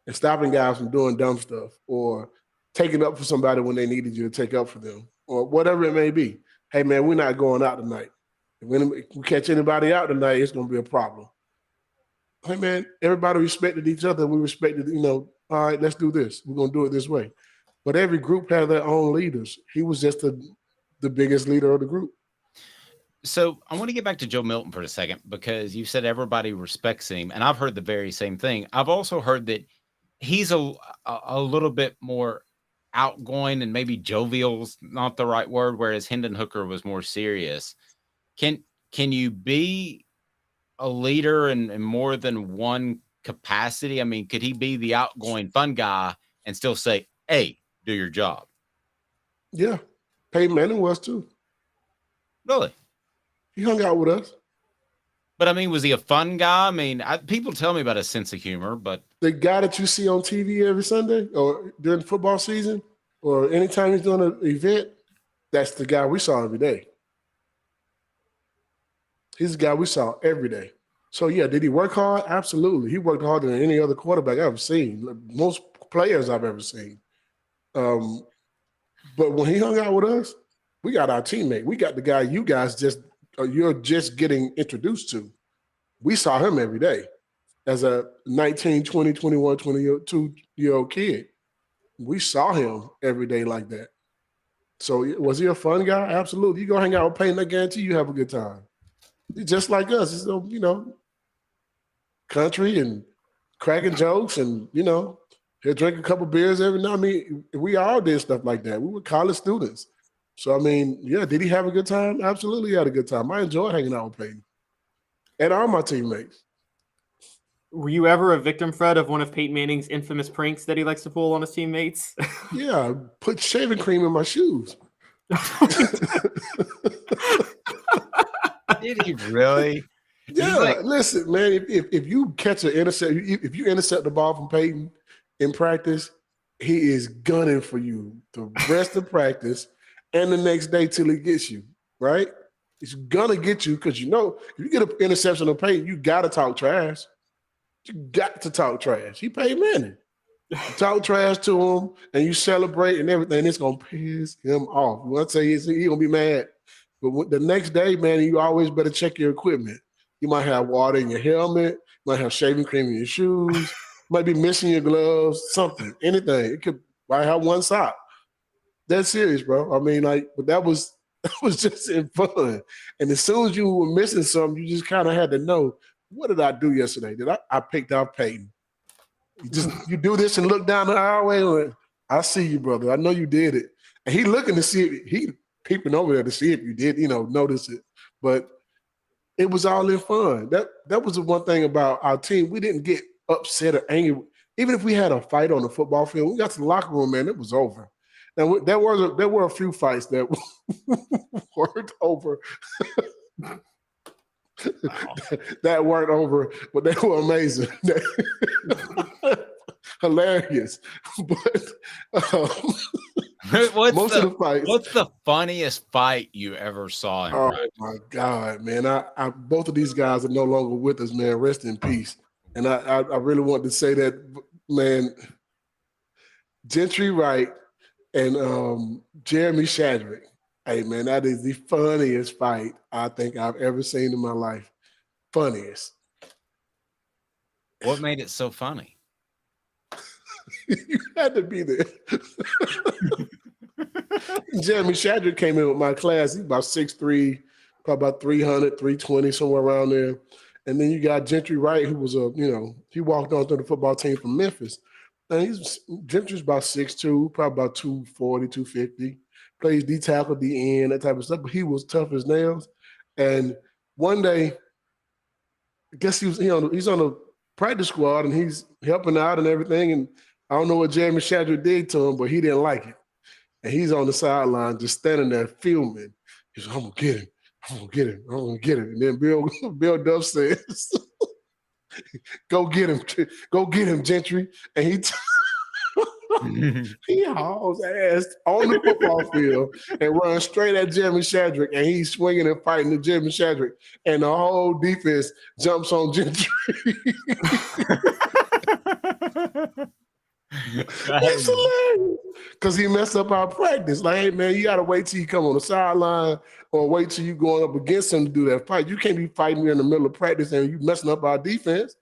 and stopping guys from doing dumb stuff or taking up for somebody when they needed you to take up for them or whatever it may be. Hey, man, we're not going out tonight. If we catch anybody out tonight, it's going to be a problem. Hey, man, everybody respected each other. We respected, all right, let's do this. We're going to do it this way. But every group had their own leaders. He was just the biggest leader of the group. So I want to get back to Joe Milton for a second because you said everybody respects him, and I've heard the very same thing. I've also heard that he's a little bit more outgoing and maybe jovial's not the right word, whereas Hendon Hooker was more serious. Can you be a leader in more than one capacity? I mean, could he be the outgoing fun guy and still say, hey, do your job? Yeah. Peyton Manning was too. Really? He hung out with us. But I mean, was he a fun guy? I mean, people tell me about his sense of humor, but the guy that you see on TV every Sunday or during the football season or anytime he's doing an event, that's the guy we saw every day. He's the guy we saw every day. So, yeah, did he work hard? Absolutely. He worked harder than any other quarterback I've ever seen, most players I've ever seen. But when he hung out with us, we got our teammate. We got the guy you guys you're just getting introduced to. We saw him every day as a 19, 20, 21, 22-year-old kid. We saw him every day like that. So was he a fun guy? Absolutely. You go hang out with Peyton, I guarantee you have a good time. Just like us, it's, country and cracking jokes and, he'll drink a couple beers every night. I mean, we all did stuff like that. We were college students. So, I mean, yeah, did he have a good time? Absolutely he had a good time. I enjoyed hanging out with Peyton and all my teammates. Were you ever a victim, Fred, of one of Peyton Manning's infamous pranks that he likes to pull on his teammates? Yeah, put shaving cream in my shoes. Did he really? Yeah, listen, man, if you catch an intercept, if you intercept the ball from Peyton in practice, he is gunning for you the rest of practice and the next day till he gets you, right? He's gonna get you because if you get an interception of Peyton, you gotta talk trash. You got to talk trash. He Peyton Manning. You talk trash to him and you celebrate and everything, it's gonna piss him off. Once he's gonna be mad. But the next day, man, you always better check your equipment. You might have water in your helmet, you might have shaving cream in your shoes, you might be missing your gloves, something, anything. It could might have one sock. That's serious, bro. I mean, but that was just in fun. And as soon as you were missing something, you just kind of had to know, what did I do yesterday? I picked out Peyton. You do this and look down the aisleway and I see you, brother. I know you did it. And he looking to see if he peeping over there to see if you did, notice it. But it was all in fun. That was the one thing about our team. We didn't get upset or angry. Even if we had a fight on the football field, we got to the locker room, man, it was over. Now, there were a few fights that weren't over. That weren't over, but they were amazing. Hilarious. But most of the fights. What's the funniest fight you ever saw? My God, man. I both of these guys are no longer with us, man. Rest in peace. And I really want to say that, man, Gentry Wright and Jeremy Shadrick. Hey, man, that is the funniest fight I think I've ever seen in my life. Funniest. What made it so funny? You had to be there. Jeremy Shadrick came in with my class. He's about 6'3", probably about 300, 320, somewhere around there. And then you got Gentry Wright, who was he walked on to the football team from Memphis. And Gentry's about 6'2", probably about 240, 250. Plays D tackle, D end, that type of stuff. But he was tough as nails. And one day, I guess he's on the practice squad and he's helping out and everything. And I don't know what Jeremy Shadrick did to him, but he didn't like it. And he's on the sideline just standing there filming. He's like, I'm gonna get him. I'm gonna get him. I'm gonna get him. And then Bill Duff says, go get him, Gentry. And he hauls ass on the football field and runs straight at Jeremy Shadrick, and he's swinging and fighting the Jeremy Shadrick, and the whole defense jumps on Gentry. It's hilarious because he messed up our practice. Like, hey man, you gotta wait till you come on the sideline or wait till you going up against him to do that fight. You can't be fighting in the middle of practice and you messing up our defense.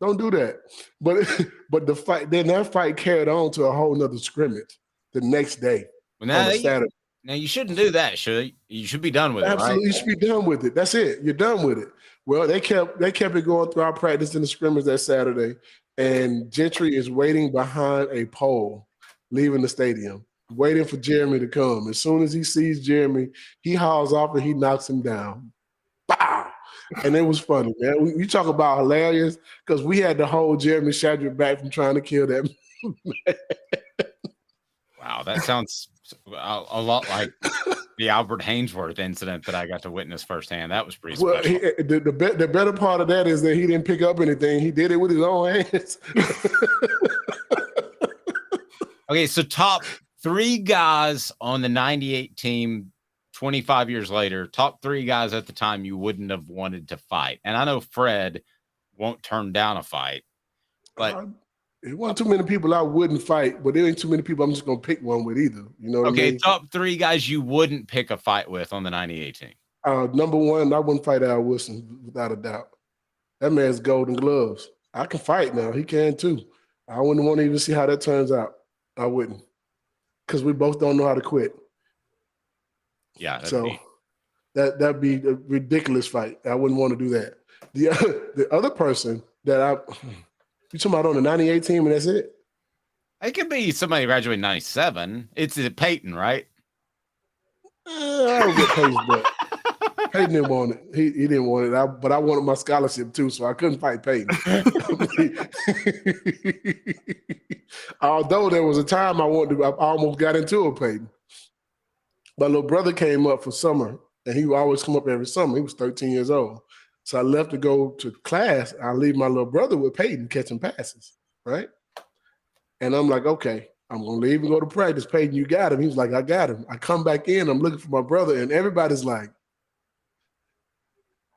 Don't do that. But the fight, then that fight carried on to a whole nother scrimmage the next day. Well, now you shouldn't do that, should you? You should be done with Absolutely, it, right? You should be done with it. That's it. You're done with it. Well, they kept it going through our practice in the scrimmage that Saturday, and Gentry is waiting behind a pole, leaving the stadium, waiting for Jeremy to come. As soon as he sees Jeremy, he hauls off and he knocks him down. Bow! And it was funny, man. We talk about hilarious because we had to hold Jeremy Shadrick back from trying to kill that man. Wow, that sounds a lot like the Albert Hainsworth incident that I got to witness firsthand. That was pretty special. Well, the better part of that is that he didn't pick up anything. He did it with his own hands. Okay, so top 3 guys on the 98 team 25 years later, top 3 guys at the time you wouldn't have wanted to fight. And I know Fred won't turn down a fight, but it wasn't too many people I wouldn't fight, but there ain't too many people I'm just going to pick one with either. You know what I mean? Top 3 guys you wouldn't pick a fight with on the 98 team. Number 1, I wouldn't fight Al Wilson without a doubt. That man's golden gloves. I can fight now. He can too. I wouldn't want to even see how that turns out. I wouldn't. Because we both don't know how to quit. Yeah. That'd be a ridiculous fight. I wouldn't want to do that. The other person that you talking about on the 98 team and that's it? It could be somebody graduated in 97. It's Peyton, right? I don't get Peyton's butt. Peyton didn't want it. He didn't want it. But I wanted my scholarship too, so I couldn't fight Peyton. Although there was a time I almost got into it, Peyton. My little brother came up for summer, and he would always come up every summer. He was 13 years old. So I left to go to class. I leave my little brother with Peyton catching passes, right? And I'm like, okay, I'm going to leave and go to practice. Peyton, you got him. He was like, I got him. I come back in. I'm looking for my brother, and everybody's like,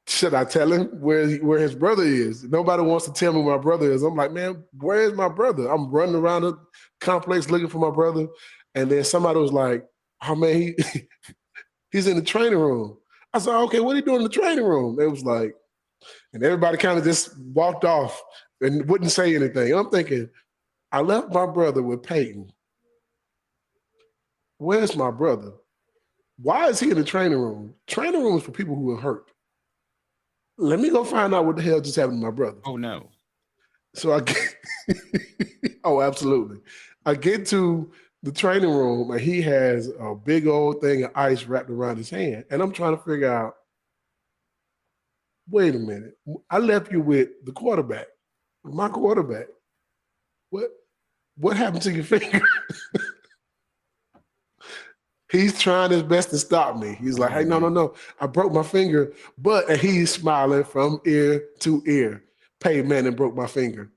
should I tell him where his brother is? Nobody wants to tell me where my brother is. I'm like, man, where is my brother? I'm running around the complex looking for my brother. And then somebody was like, oh, man, he's in the training room. I said, okay, what are you doing in the training room? It was like, and everybody kind of just walked off and wouldn't say anything. I'm thinking, I left my brother with Peyton. Where's my brother? Why is he in the training room? Training room is for people who are hurt. Let me go find out what the hell just happened to my brother. Oh, no. So I get, oh, absolutely. I get to the training room, and he has a big old thing of ice wrapped around his hand. And I'm trying to figure out, wait a minute. I left you with the quarterback, my quarterback. What happened to your finger? He's trying his best to stop me. He's like, hey, no. I broke my finger. And he's smiling from ear to ear. Peyton Manning broke my finger.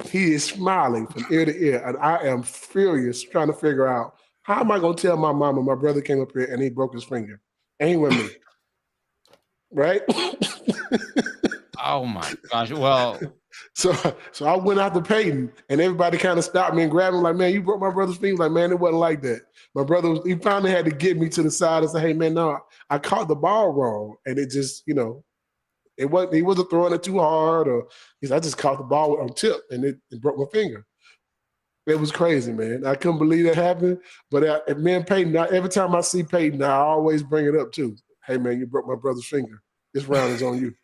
He is smiling from ear to ear. And I am furious trying to figure out, how am I going to tell my mama my brother came up here and he broke his finger? And he with me. Right? Oh, my gosh. Well. So I went out to Peyton, and everybody kind of stopped me and grabbed me like, man, you broke my brother's finger. Like, man, it wasn't like that. My brother, he finally had to get me to the side and say, hey, man, no, I caught the ball wrong. And it just, he wasn't throwing it too hard, or I just caught the ball on tip, and it broke my finger. It was crazy, man. I couldn't believe that happened. But me and Peyton, every time I see Peyton, I always bring it up too. Hey, man, you broke my brother's finger. This round is on you.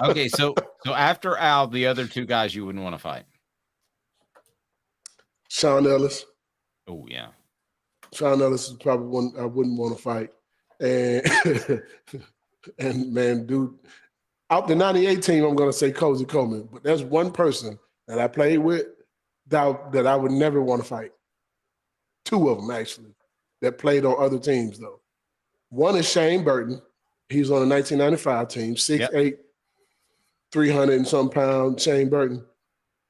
Okay, so after Al, the other 2 guys you wouldn't want to fight? Sean Ellis. Oh, yeah. Sean Ellis is probably one I wouldn't want to fight. And man, dude, out the 98 team, I'm going to say Cozy Coleman. But there's one person that I played with that I would never want to fight. 2 of them, actually, that played on other teams, though. One is Shane Burton. He was on the 1995 team, 6'8", 300 and some pounds. Shane Burton.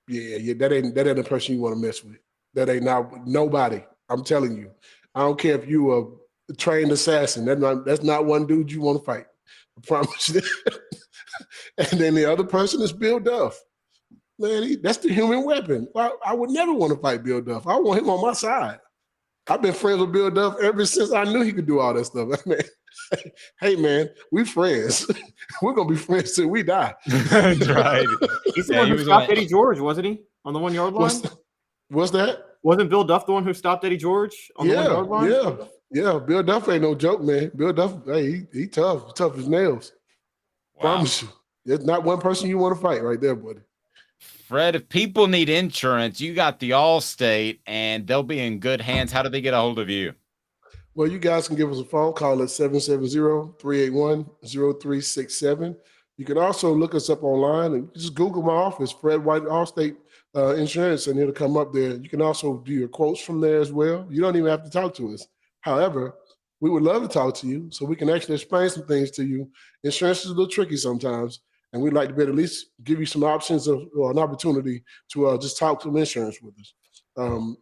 Yeah, that ain't the person you want to mess with. That ain't nobody. I'm telling you. I don't care if you a trained assassin. That's not one dude you want to fight. I promise you that. And then the other person is Bill Duff. Man, that's the human weapon. I would never want to fight Bill Duff. I want him on my side. I've been friends with Bill Duff ever since I knew he could do all that stuff. I mean, hey, man, we friends. We're going to be friends till we die. That's right. He's the one who stopped Eddie George, wasn't he? On the 1 yard line? What's that? Wasn't Bill Duff the one who stopped Eddie George on the 1 yard line? Yeah. Bill Duff ain't no joke, man. Bill Duff, hey, he tough. Tough as nails. Wow. Promise you. There's not one person you want to fight right there, buddy. Fred, if people need insurance, you got the Allstate, and they'll be in good hands. How do they get a hold of you? Well, you guys can give us a phone call at 770-381-0367. You can also look us up online and just Google my office, Fred White Allstate Insurance, and it'll come up there. You can also do your quotes from there as well. You don't even have to talk to us. However, we would love to talk to you so we can actually explain some things to you. Insurance is a little tricky sometimes, and we'd like to be able to at least give you some options or an opportunity to just talk to insurance with us.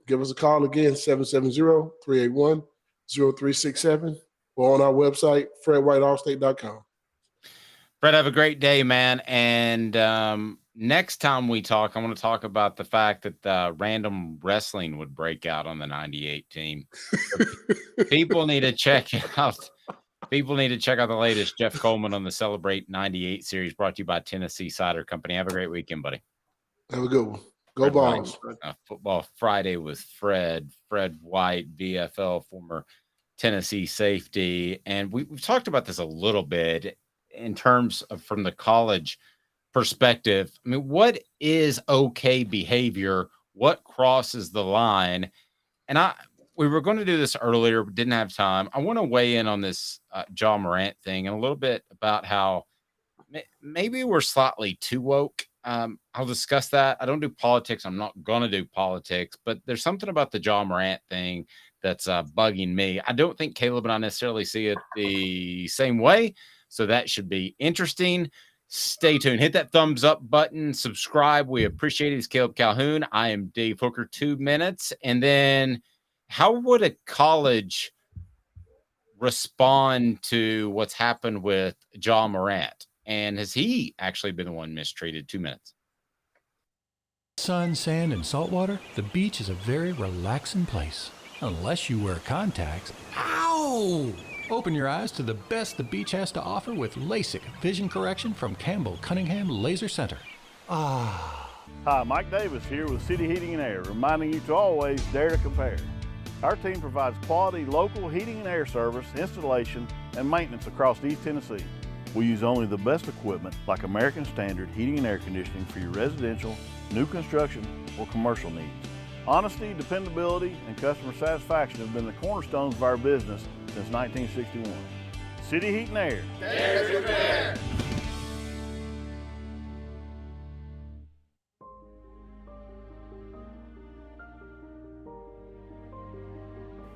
Give us a call again, 770-381-0367, or on our website, fredwhiteallstate.com. Fred, have a great day, man. And next time we talk, I want to talk about the fact that random wrestling would break out on the 98 team. People need to check out. People need to check out the latest Jeff Coleman on the Celebrate 98 series, brought to you by Tennessee Cider Company. Have a great weekend, buddy. Have a good one. Go Vols. Football Friday with Fred White, VFL, former Tennessee safety. And we've talked about this a little bit in terms of from the college perspective. I mean, what is okay behavior? What crosses the line? And we were going to do this earlier, but didn't have time. I want to weigh in on this Ja Morant thing and a little bit about how maybe we're slightly too woke. I'll discuss that. I don't do politics. I'm not going to do politics, but there's something about the Ja Morant thing that's bugging me. I don't think Caleb and I necessarily see it the same way, so that should be interesting. Stay tuned. Hit that thumbs up button. Subscribe. We appreciate it. It's Caleb Calhoun. I am Dave Hooker. 2 minutes. And then how would a college respond to what's happened with Ja Morant? And has he actually been the one mistreated? 2 minutes. Sun, sand, and salt water, the beach is a very relaxing place. Unless you wear contacts. Ow! Open your eyes to the best the beach has to offer with LASIK vision correction from Campbell Cunningham Laser Center. Ah. Hi, Mike Davis here with City Heating and Air, reminding you to always dare to compare. Our team provides quality local heating and air service, installation, and maintenance across East Tennessee. We use only the best equipment like American Standard heating and air conditioning for your residential, new construction, or commercial needs. Honesty, dependability, and customer satisfaction have been the cornerstones of our business since 1961. City Heat and Air. Dare to compare.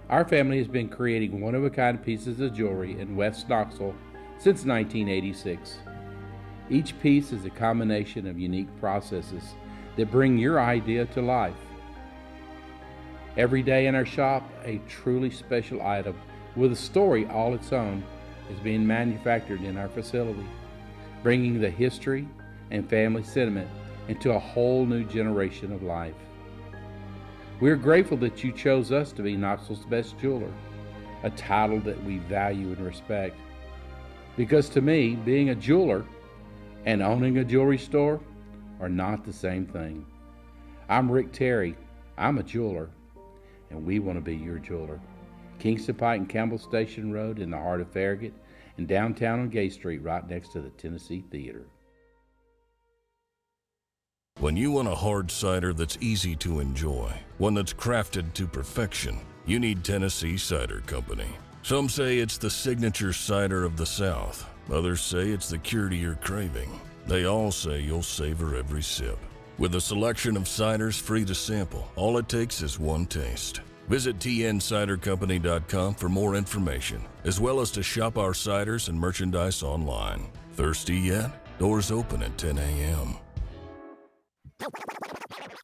Our family has been creating one-of-a-kind pieces of jewelry in West Knoxville since 1986. Each piece is a combination of unique processes that bring your idea to life. Every day in our shop, a truly special item with a story all its own is being manufactured in our facility, bringing the history and family sentiment into a whole new generation of life. We're grateful that you chose us to be Knoxville's best jeweler, a title that we value and respect. Because to me, being a jeweler and owning a jewelry store are not the same thing. I'm Rick Terry. I'm a jeweler, and we want to be your jeweler. Kingston Pike and Campbell Station Road in the heart of Farragut, and downtown on Gay Street right next to the Tennessee Theater. When you want a hard cider that's easy to enjoy, one that's crafted to perfection, you need Tennessee Cider Company. Some say it's the signature cider of the South. Others say it's the cure to your craving. They all say you'll savor every sip. With a selection of ciders free to sample, all it takes is one taste. Visit tncidercompany.com for more information, as well as to shop our ciders and merchandise online. Thirsty yet? Doors open at 10 a.m.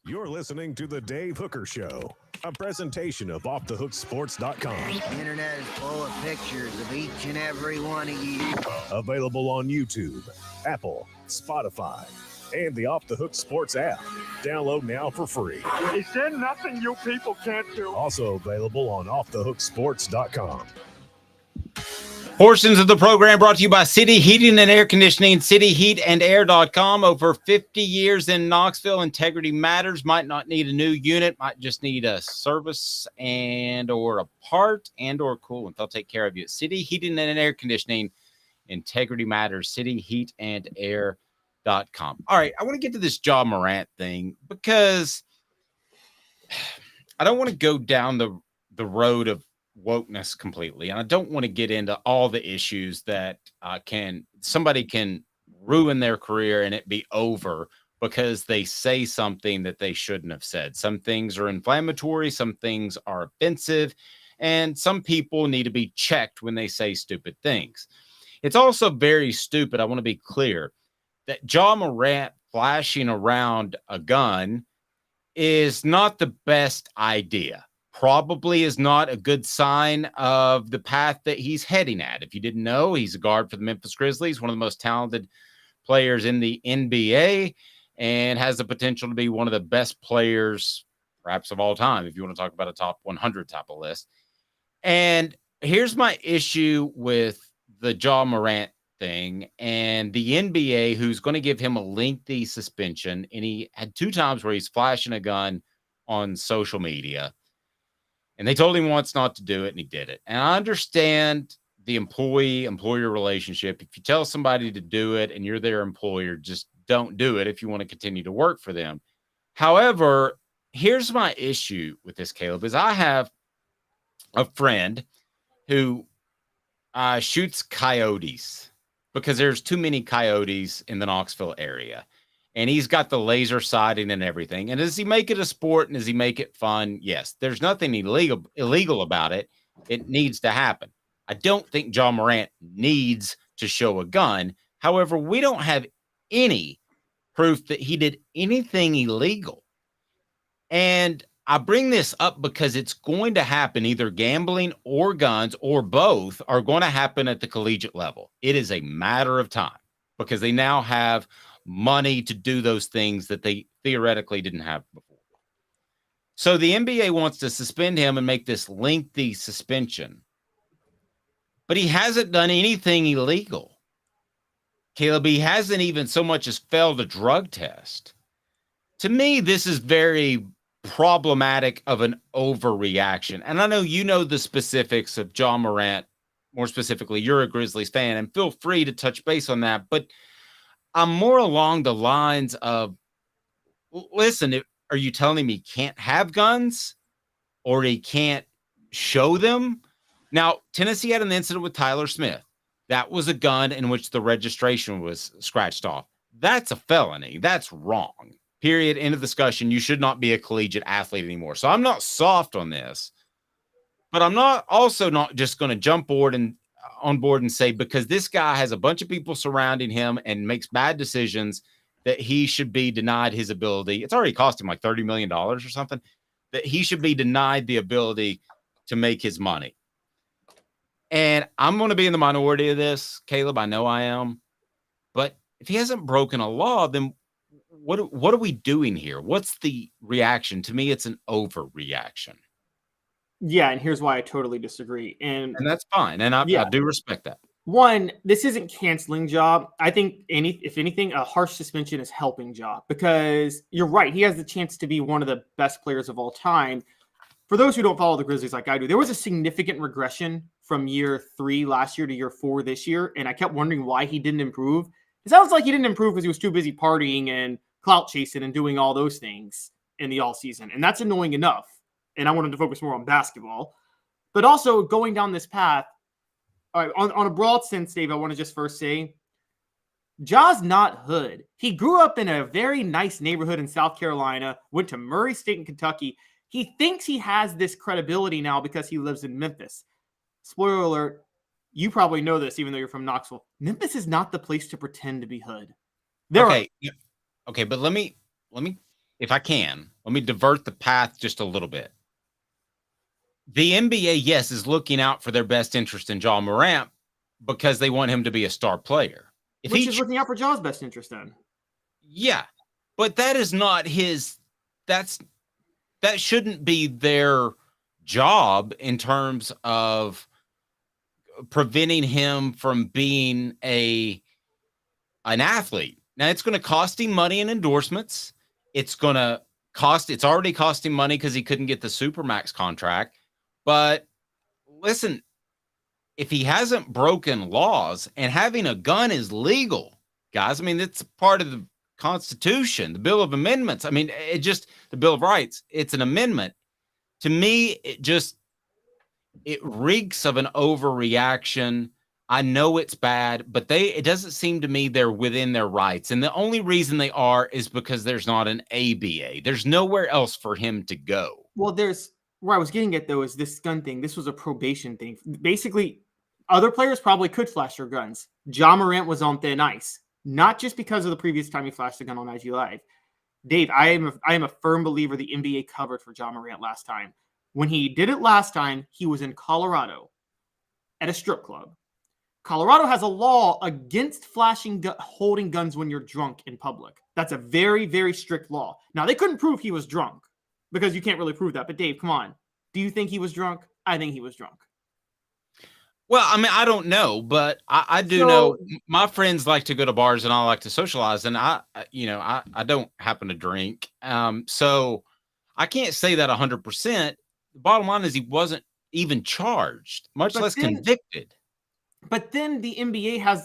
You're listening to The Dave Hooker Show, a presentation of OffTheHookSports.com. The internet is full of pictures of each and every one of you. Available on YouTube, Apple, Spotify, and the Off the Hook Sports app. Download now for free. Is there nothing you people can't do? Also available on OffTheHookSports.com. Portions of the program brought to you by City Heating and Air Conditioning, cityheatandair.com. Over 50 years in Knoxville, integrity matters. Might not need a new unit, might just need a service and or a part and or coolant. They'll take care of you. City Heating and Air Conditioning, integrity matters, cityheatandair.com. All right, I want to get to this Ja Morant thing because I don't want to go down the road of wokeness completely, and I don't want to get into all the issues that somebody can ruin their career and it be over because they say something that they shouldn't have said. Some things are inflammatory, some things are offensive, and some people need to be checked when they say stupid things. It's also very stupid, I want to be clear, that Ja Morant flashing around a gun is not the best idea. Probably is not a good sign of the path that he's heading at. If you didn't know, he's a guard for the Memphis Grizzlies, one of the most talented players in the NBA, and has the potential to be one of the best players, perhaps of all time, if you want to talk about a top 100 type of list. And here's my issue with the Ja Morant thing and the NBA, who's going to give him a lengthy suspension. And he had 2 times where he's flashing a gun on social media. And they told him once not to do it, and he did it. And I understand the employee-employer relationship. If you tell somebody to do it and you're their employer, just don't do it if you want to continue to work for them. However, here's my issue with this, Caleb, is I have a friend who shoots coyotes because there's too many coyotes in the Knoxville area. And he's got the laser sighting and everything. And does he make it a sport and does he make it fun? Yes. There's nothing illegal about it. It needs to happen. I don't think Ja Morant needs to show a gun. However, we don't have any proof that he did anything illegal. And I bring this up because it's going to happen. Either gambling or guns or both are going to happen at the collegiate level. It is a matter of time because they now have money to do those things that they theoretically didn't have before. So the NBA wants to suspend him and make this lengthy suspension, but he hasn't done anything illegal. Caleb, he hasn't even so much as failed a drug test. To me, this is very problematic of an overreaction. And I know you know the specifics of Ja Morant. More specifically, you're a Grizzlies fan, and feel free to touch base on that. But I'm more along the lines of, listen, are you telling me he can't have guns or he can't show them? Now, Tennessee had an incident with Tyler Smith. That was a gun in which the registration was scratched off. That's a felony. That's wrong. Period. End of discussion. You should not be a collegiate athlete anymore. So I'm not soft on this, but I'm not just going to jump on board and say, because this guy has a bunch of people surrounding him and makes bad decisions, that he should be denied his ability. It's already cost him like $30 million or something, that he should be denied the ability to make his money. And I'm going to be in the minority of this, Caleb. I know I am. But if he hasn't broken a law, then what are we doing here? What's the reaction? To me, it's an overreaction. Yeah, and here's why I totally disagree. And that's fine. And I do respect that. One, this isn't canceling Ja. I think if anything, a harsh suspension is helping Ja, because you're right. He has the chance to be one of the best players of all time. For those who don't follow the Grizzlies like I do, there was a significant regression from year 3 last year to year 4 this year. And I kept wondering why he didn't improve. It sounds like he didn't improve because he was too busy partying and clout chasing and doing all those things in the all season. And that's annoying enough. And I wanted to focus more on basketball. But also going down this path, all right, on a broad sense, Dave, I want to just first say, Ja's not hood. He grew up in a very nice neighborhood in South Carolina, went to Murray State in Kentucky. He thinks he has this credibility now because he lives in Memphis. Spoiler alert, you probably know this even though you're from Knoxville. Memphis is not the place to pretend to be hood. Okay, but let me, if I can, let me divert the path just a little bit. The NBA, yes, is looking out for their best interest in Ja Morant because they want him to be a star player. Which is looking out for Ja's best interest then. Yeah, but that is not his. That shouldn't be their job in terms of preventing him from being an athlete. Now it's going to cost him money in endorsements. It's already costing money because he couldn't get the Supermax contract. But listen, if he hasn't broken laws, and having a gun is legal, guys, I mean, it's part of the Constitution, the Bill of Amendments. I mean, the Bill of Rights, it's an amendment. To me, it reeks of an overreaction. I know it's bad, but it doesn't seem to me they're within their rights. And the only reason they are is because there's not an ABA. There's nowhere else for him to go. Well, where I was getting at, though, is this gun thing. This was a probation thing. Basically, other players probably could flash their guns. Ja Morant was on thin ice, not just because of the previous time he flashed a gun on IG Live. Dave, I am a firm believer the NBA covered for Ja Morant last time. When he did it last time, he was in Colorado at a strip club. Colorado has a law against holding guns when you're drunk in public. That's a very, very strict law. Now, they couldn't prove he was drunk because you can't really prove that. But Dave, come on. Do you think he was drunk? I think he was drunk. Well, I mean, I don't know, but I do know my friends like to go to bars and I like to socialize, and I don't happen to drink. So I can't say that 100%. The bottom line is he wasn't even charged, much less convicted. But then the NBA has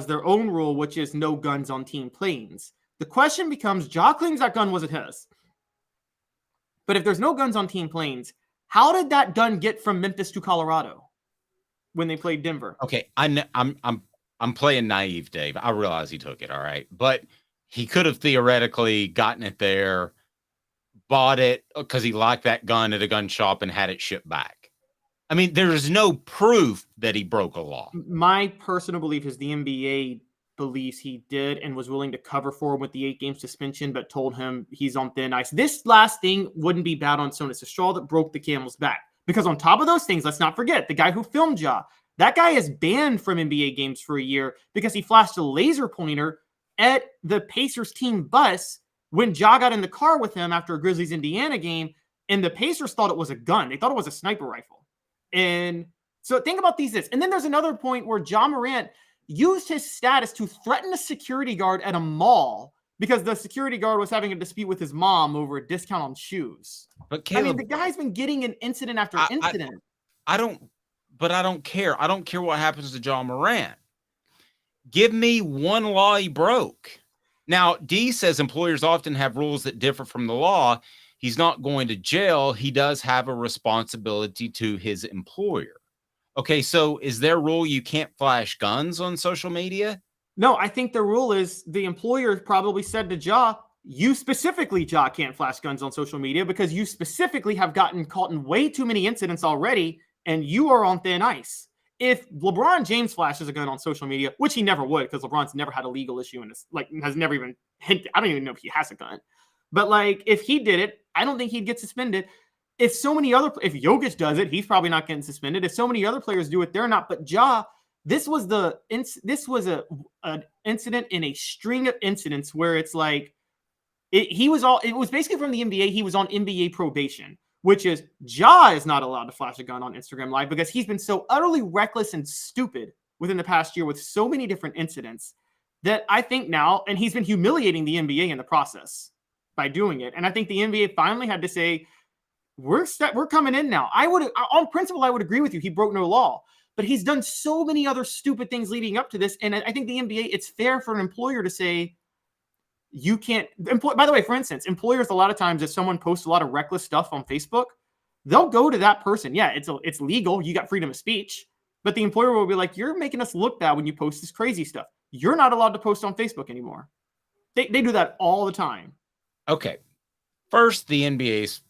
their own rule, which is no guns on team planes. The question becomes, Ja claims that gun wasn't his. But if there's no guns on team planes, how did that gun get from Memphis to Colorado when they played Denver? Okay, I'm playing naive, Dave. I realize he took it, all right, but he could have theoretically gotten it there, bought it because he liked that gun at a gun shop and had it shipped back. I mean, there is no proof that he broke a law. My personal belief is the NBA believes he did and was willing to cover for him with the 8-game suspension, but told him he's on thin ice. This last thing wouldn't be bad on its own. It's a straw that broke the camel's back. Because on top of those things, let's not forget, the guy who filmed Ja, that guy is banned from NBA games for a year because he flashed a laser pointer at the Pacers team bus when Ja got in the car with him after a Grizzlies-Indiana game, and the Pacers thought it was a gun. They thought it was a sniper rifle. And so think about these. And then there's another point where Ja Morant used his status to threaten a security guard at a mall because the security guard was having a dispute with his mom over a discount on shoes. But Caleb, I mean, the guy's been getting an incident after incident. I don't care. I don't care what happens to Ja Morant. Give me one law he broke. Now, D says employers often have rules that differ from the law. He's not going to jail. He does have a responsibility to his employer. Okay, so is their rule you can't flash guns on social media? No, I think the rule is the employer probably said to Ja, you specifically, Ja, can't flash guns on social media because you specifically have gotten caught in way too many incidents already, and you are on thin ice. If LeBron James flashes a gun on social media, which he never would because LeBron's never had a legal issue and has never even hinted. I don't even know if he has a gun. But if he did it, I don't think he'd get suspended. If Jokic does it, he's probably not getting suspended. If so many other players do it, they're not. But Ja, this was an incident in a string of incidents where it's it was basically from the NBA. He was on NBA probation, which is Ja is not allowed to flash a gun on Instagram Live because he's been so utterly reckless and stupid within the past year with so many different incidents that I think now, and he's been humiliating the NBA in the process by doing it. And I think the NBA finally had to say, we're coming in now. On principle, I would agree with you. He broke no law, but he's done so many other stupid things leading up to this. And I think the NBA, it's fair for an employer to say, you can't by the way, for instance, employers, a lot of times, if someone posts a lot of reckless stuff on Facebook, they'll go to that person. Yeah, it's legal. You got freedom of speech, but the employer will be like, you're making us look bad when you post this crazy stuff. You're not allowed to post on Facebook anymore. They do that all the time. Okay. First, the NBA's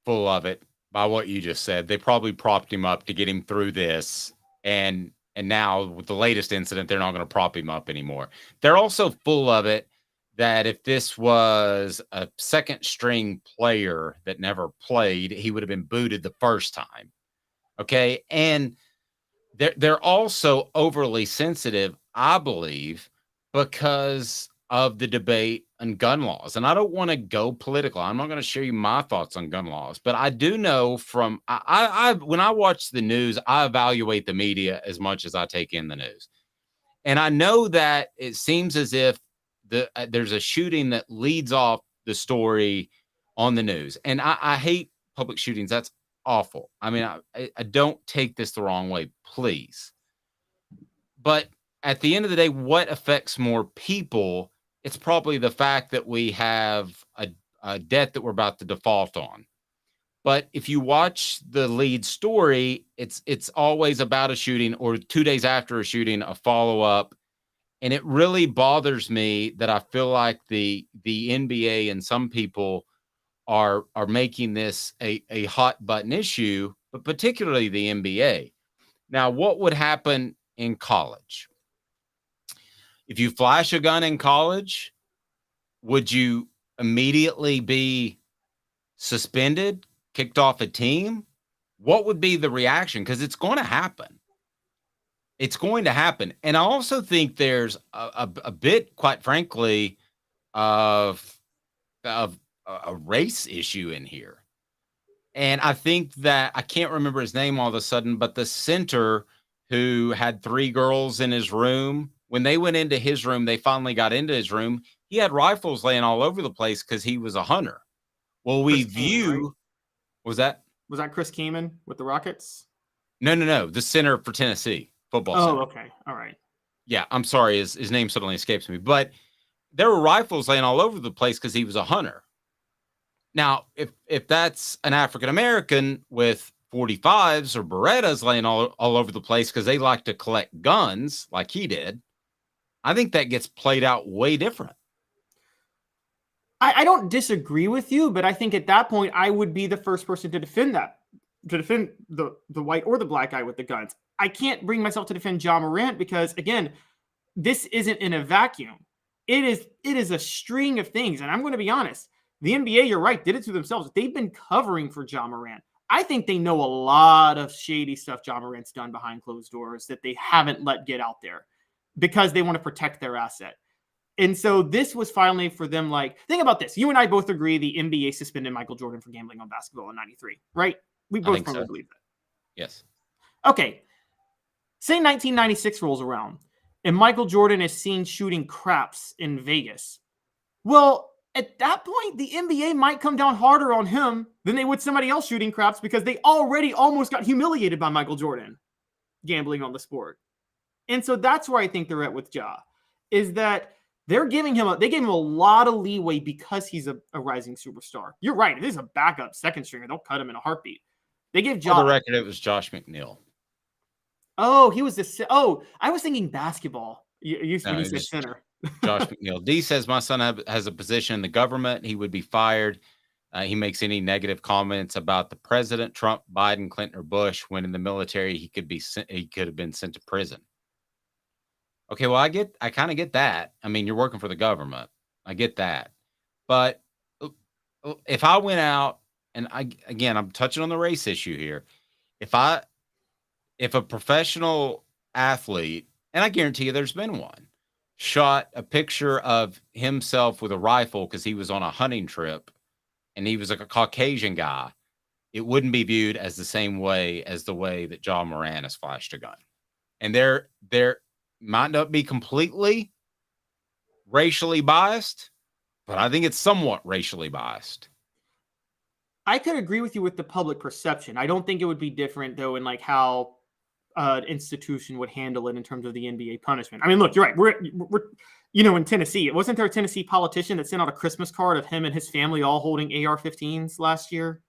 full of it by what you just said. They probably propped him up to get him through this. And now with the latest incident, they're not going to prop him up anymore. They're also full of it that if this was a second string player that never played, he would have been booted the first time. Okay. And they're also overly sensitive, I believe, because of the debate on gun laws. And I don't want to go political. I'm not going to share you my thoughts on gun laws, but I do know from when I watch the news, I evaluate the media as much as I take in the news. And I know that it seems as if there's a shooting that leads off the story on the news. And I hate public shootings. That's awful. I mean, I don't take this the wrong way, please. But at the end of the day, what affects more people? It's probably the fact that we have a debt that we're about to default on. But if you watch the lead story, it's always about a shooting or 2 days after a shooting, a follow-up. And it really bothers me that I feel like the NBA and some people are making this a hot button issue, but particularly the NBA. Now, what would happen in college? If you flash a gun in college, would you immediately be suspended, kicked off a team? What would be the reaction? Because it's going to happen. It's going to happen. And I also think there's a bit, quite frankly, of a race issue in here. And I think that I can't remember his name all of a sudden, but the center who had 3 girls in his room, when they went into his room, they finally got into his room. He had rifles laying all over the place because he was a hunter. Well, we view, was that Chris Keeman with the Rockets? No. The center for Tennessee football. Oh, center. okay. All right. Yeah, I'm sorry. His name suddenly escapes me, but there were rifles laying all over the place because he was a hunter. Now, if that's an African-American with 45s or Berettas laying all over the place because they like to collect guns like he did, I think that gets played out way different. I don't disagree with you, but I think at that point, I would be the first person to defend the white or the black guy with the guns. I can't bring myself to defend Ja Morant because, again, this isn't in a vacuum. It is a string of things. And I'm going to be honest. The NBA, you're right, did it to themselves. They've been covering for Ja Morant. I think they know a lot of shady stuff Ja Morant's done behind closed doors that they haven't let get out there because they want to protect their asset. And so this was finally for them, like, think about this. You and I both agree the NBA suspended Michael Jordan for gambling on basketball in 93, right? We both probably believe that. Yes. Okay. Say 1996 rolls around and Michael Jordan is seen shooting craps in Vegas. Well, at that point, the NBA might come down harder on him than they would somebody else shooting craps because they already almost got humiliated by Michael Jordan gambling on the sport. And so that's where I think they're at with Ja, is that they gave him a lot of leeway because he's a rising superstar. You're right. If this is a backup second stringer, they'll cut him in a heartbeat. They gave Ja. For the record, it was Josh McNeil. Oh, he was the. Oh, I was thinking basketball. You said center. Josh McNeil. D says, my son has a position in the government. He would be fired. He makes any negative comments about the president, Trump, Biden, Clinton, or Bush. When in the military, he could have been sent to prison. Okay, well, I kind of get that. I mean, you're working for the government. I get that. But if I went out and I'm touching on the race issue here. If a professional athlete, and I guarantee you there's been one, shot a picture of himself with a rifle because he was on a hunting trip and he was a Caucasian guy, it wouldn't be viewed as the same way as the way that Ja Morant has flashed a gun. And there might not be completely racially biased, but I think it's somewhat racially biased. I could agree with you with the public perception. I don't think it would be different, though, in like how an institution would handle it in terms of the NBA punishment. I mean, look, you're right. We're in Tennessee. Wasn't there a Tennessee politician that sent out a Christmas card of him and his family all holding AR-15s last year?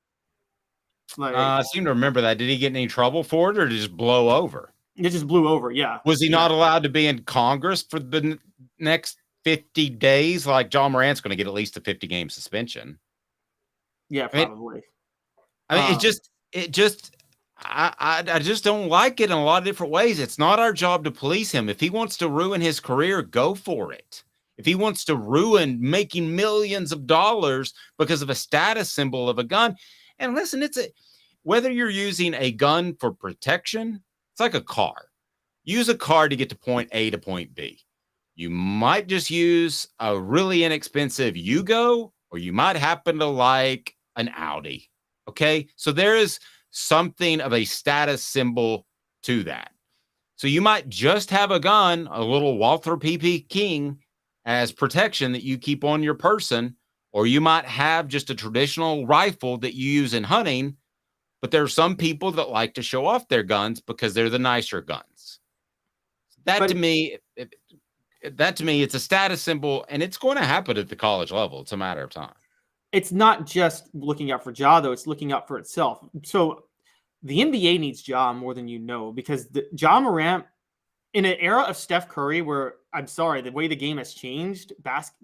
I seem to remember that. Did he get in any trouble for it, or did it just blow over? It just blew over, yeah. Was he not allowed to be in Congress for the next 50 days? Like Ja Morant's going to get at least a 50-game suspension. Yeah, probably. I mean, I just don't like it in a lot of different ways. It's not our job to police him. If he wants to ruin his career, go for it. If he wants to ruin making millions of dollars because of a status symbol of a gun, and listen, whether you're using a gun for protection, it's like a car. Use a car to get to point A to point B. You might just use a really inexpensive Yugo, or you might happen to like an Audi. Okay, so there is something of a status symbol to that. So you might just have a gun, a little Walther PP King as protection that you keep on your person, or you might have just a traditional rifle that you use in hunting, but there are some people that like to show off their guns because they're the nicer guns. To me, it's a status symbol, and it's going to happen at the college level. It's a matter of time. It's not just looking out for Ja, though. It's looking out for itself. So the NBA needs Ja more than you know, because Ja Morant, in an era of Steph Curry, where, I'm sorry, the way the game has changed,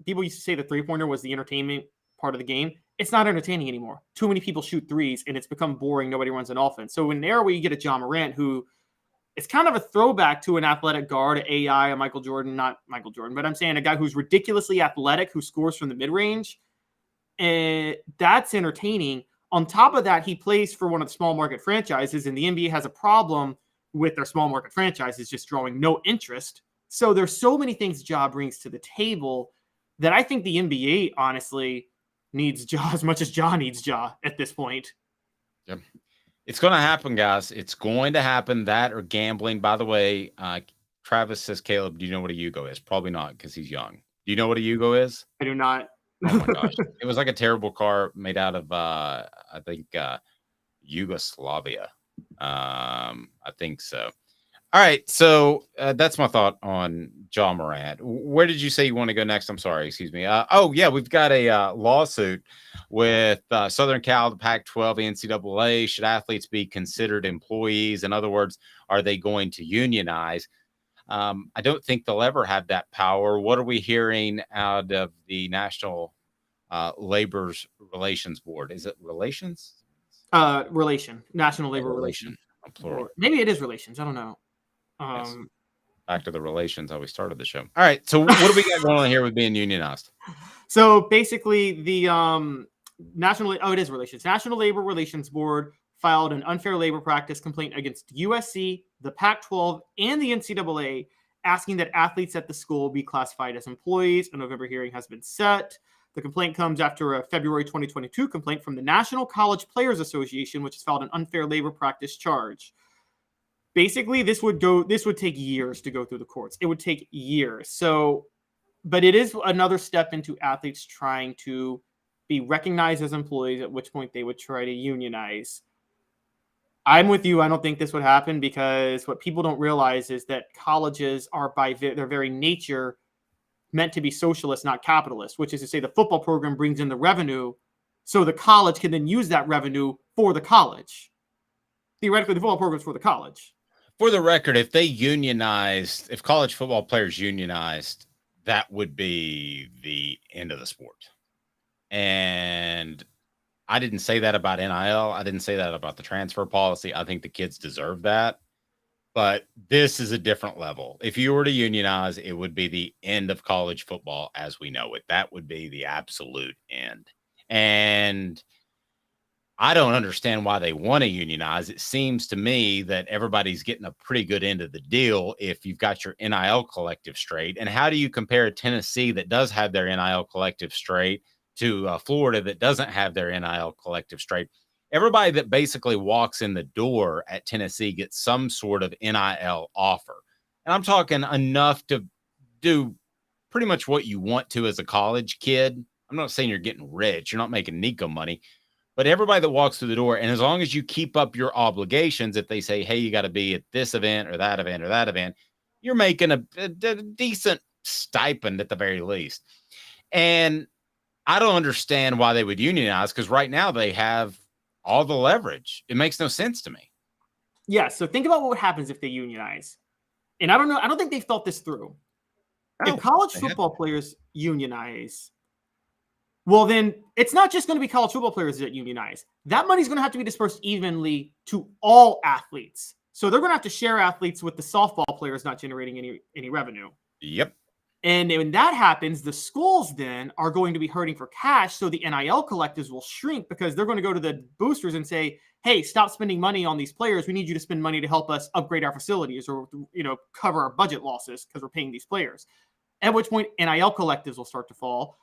people used to say the three-pointer was the entertainment part of the game. It's not entertaining anymore. Too many people shoot threes, and it's become boring. Nobody runs an offense. So in an era where you get a Ja Morant, who it's kind of a throwback to an athletic guard, AI, a Michael Jordan, not Michael Jordan, but I'm saying a guy who's ridiculously athletic, who scores from the mid-range, and that's entertaining. On top of that, he plays for one of the small market franchises, and the NBA has a problem with their small market franchises just drawing no interest. So there's so many things Ja brings to the table that I think the NBA honestly needs Ja as much as Ja needs Ja at this point. Yep. It's going to happen, guys. It's going to happen. That or gambling. By the way, Travis says, Caleb, do you know what a Yugo is? Probably not, because he's young. Do you know what a Yugo is? I do not. Oh my gosh. It was like a terrible car made out of, I think, Yugoslavia. I think so. All right. So that's my thought on Ja Morant. Where did you say you want to go next? I'm sorry. Excuse me. We've got a lawsuit with Southern Cal, the Pac-12, NCAA. Should athletes be considered employees? In other words, are they going to unionize? I don't think they'll ever have that power. What are we hearing out of the National Labor Relations Board? Is it relations? National Labor Relations. Plural. Maybe it is relations. I don't know. Yes. Back to the relations how we started the show. All right. So what do we got going on here with being unionized? So basically the it is relations. National Labor Relations Board filed an unfair labor practice complaint against USC, the Pac-12, and the NCAA, asking that athletes at the school be classified as employees. A November hearing has been set. The complaint comes after a February 2022 complaint from the National College Players Association, which has filed an unfair labor practice charge. Basically, this would take years to go through the courts. It would take years. So, but it is another step into athletes trying to be recognized as employees, at which point they would try to unionize. I'm with you. I don't think this would happen, because what people don't realize is that colleges are by their very nature meant to be socialist, not capitalist, which is to say the football program brings in the revenue, so the college can then use that revenue for the college. Theoretically, the football program is for the college. For the record, if they unionized, if college football players unionized, that would be the end of the sport. And I didn't say that about NIL. I didn't say that about the transfer policy. I think the kids deserve that. But this is a different level. If you were to unionize, it would be the end of college football as we know it. That would be the absolute end. And I don't understand why they want to unionize. It seems to me that everybody's getting a pretty good end of the deal if you've got your NIL collective straight. And how do you compare Tennessee that does have their NIL collective straight to Florida that doesn't have their NIL collective straight? Everybody that basically walks in the door at Tennessee gets some sort of NIL offer. And I'm talking enough to do pretty much what you want to as a college kid. I'm not saying you're getting rich. You're not making Nico money. But everybody that walks through the door, and as long as you keep up your obligations, if they say, hey, you got to be at this event or that event or that event, you're making a decent stipend at the very least. And I don't understand why they would unionize, because right now they have all the leverage. It makes no sense to me. Yeah, so think about what happens if they unionize. And I don't know, I don't think they've thought this through. If college football players unionize, Well, then it's not just going to be college football players that unionize. That money's going to have to be dispersed evenly to all athletes. So they're going to have to share athletes with the softball players not generating any revenue. Yep. And when that happens, the schools then are going to be hurting for cash. So the NIL collectives will shrink because they're going to go to the boosters and say, hey, stop spending money on these players. We need you to spend money to help us upgrade our facilities or, cover our budget losses because we're paying these players. At which point NIL collectives will start to fall.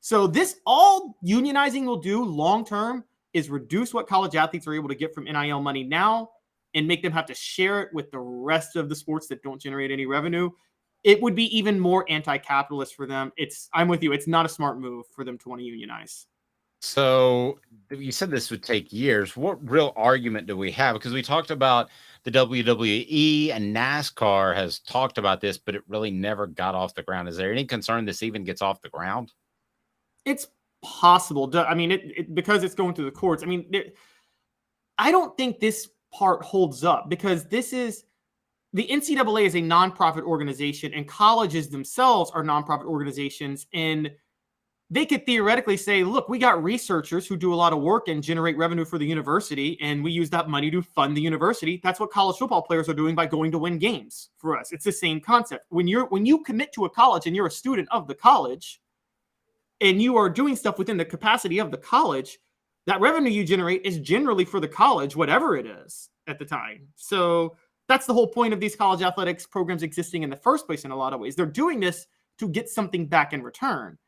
So this all unionizing will do long-term is reduce what college athletes are able to get from NIL money now and make them have to share it with the rest of the sports that don't generate any revenue. It would be even more anti-capitalist for them. I'm with you. It's not a smart move for them to want to unionize. So you said this would take years. What real argument do we have? Because we talked about the WWE and NASCAR has talked about this, but it really never got off the ground. Is there any concern this even gets off the ground? It's possible. I mean, because it's going through the courts. I mean, I don't think this part holds up because the NCAA is a nonprofit organization and colleges themselves are nonprofit organizations. And they could theoretically say, look, we got researchers who do a lot of work and generate revenue for the university, and we use that money to fund the university. That's what college football players are doing by going to win games for us. It's the same concept. When you commit to a college and you're a student of the college and you are doing stuff within the capacity of the college, that revenue you generate is generally for the college, whatever it is at the time. So that's the whole point of these college athletics programs existing in the first place in a lot of ways. They're doing this to get something back in return.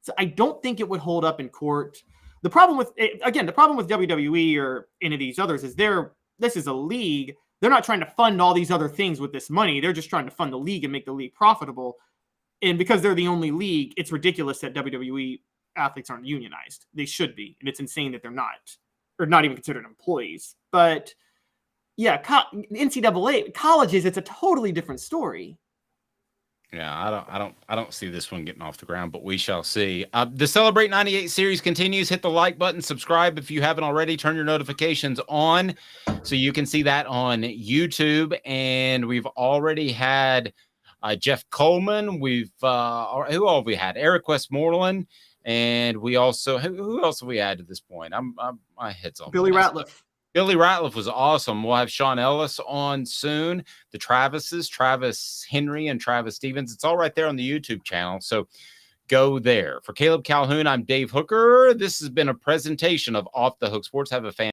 So I don't think it would hold up in court. The problem with WWE or any of these others is this is a league. They're not trying to fund all these other things with this money. They're just trying to fund the league and make the league profitable. And because they're the only league, it's ridiculous that WWE athletes aren't unionized. They should be. And it's insane that they're not, or not even considered employees. But yeah, NCAA colleges, it's a totally different story. Yeah, I don't see this one getting off the ground, but we shall see. The Celebrate 98 series continues. Hit the like button, subscribe if you haven't already, turn your notifications on so you can see that on YouTube. And we've already had Jeff Coleman. Who all have we had? Eric Westmoreland, and we also who else have we had to this point? My head's on. Billy Ratliff. Billy Ratliff was awesome. We'll have Sean Ellis on soon. The Travises, Travis Henry and Travis Stevens. It's all right there on the YouTube channel. So go there. For Caleb Calhoun, I'm Dave Hooker. This has been a presentation of Off the Hook Sports. Have a fan.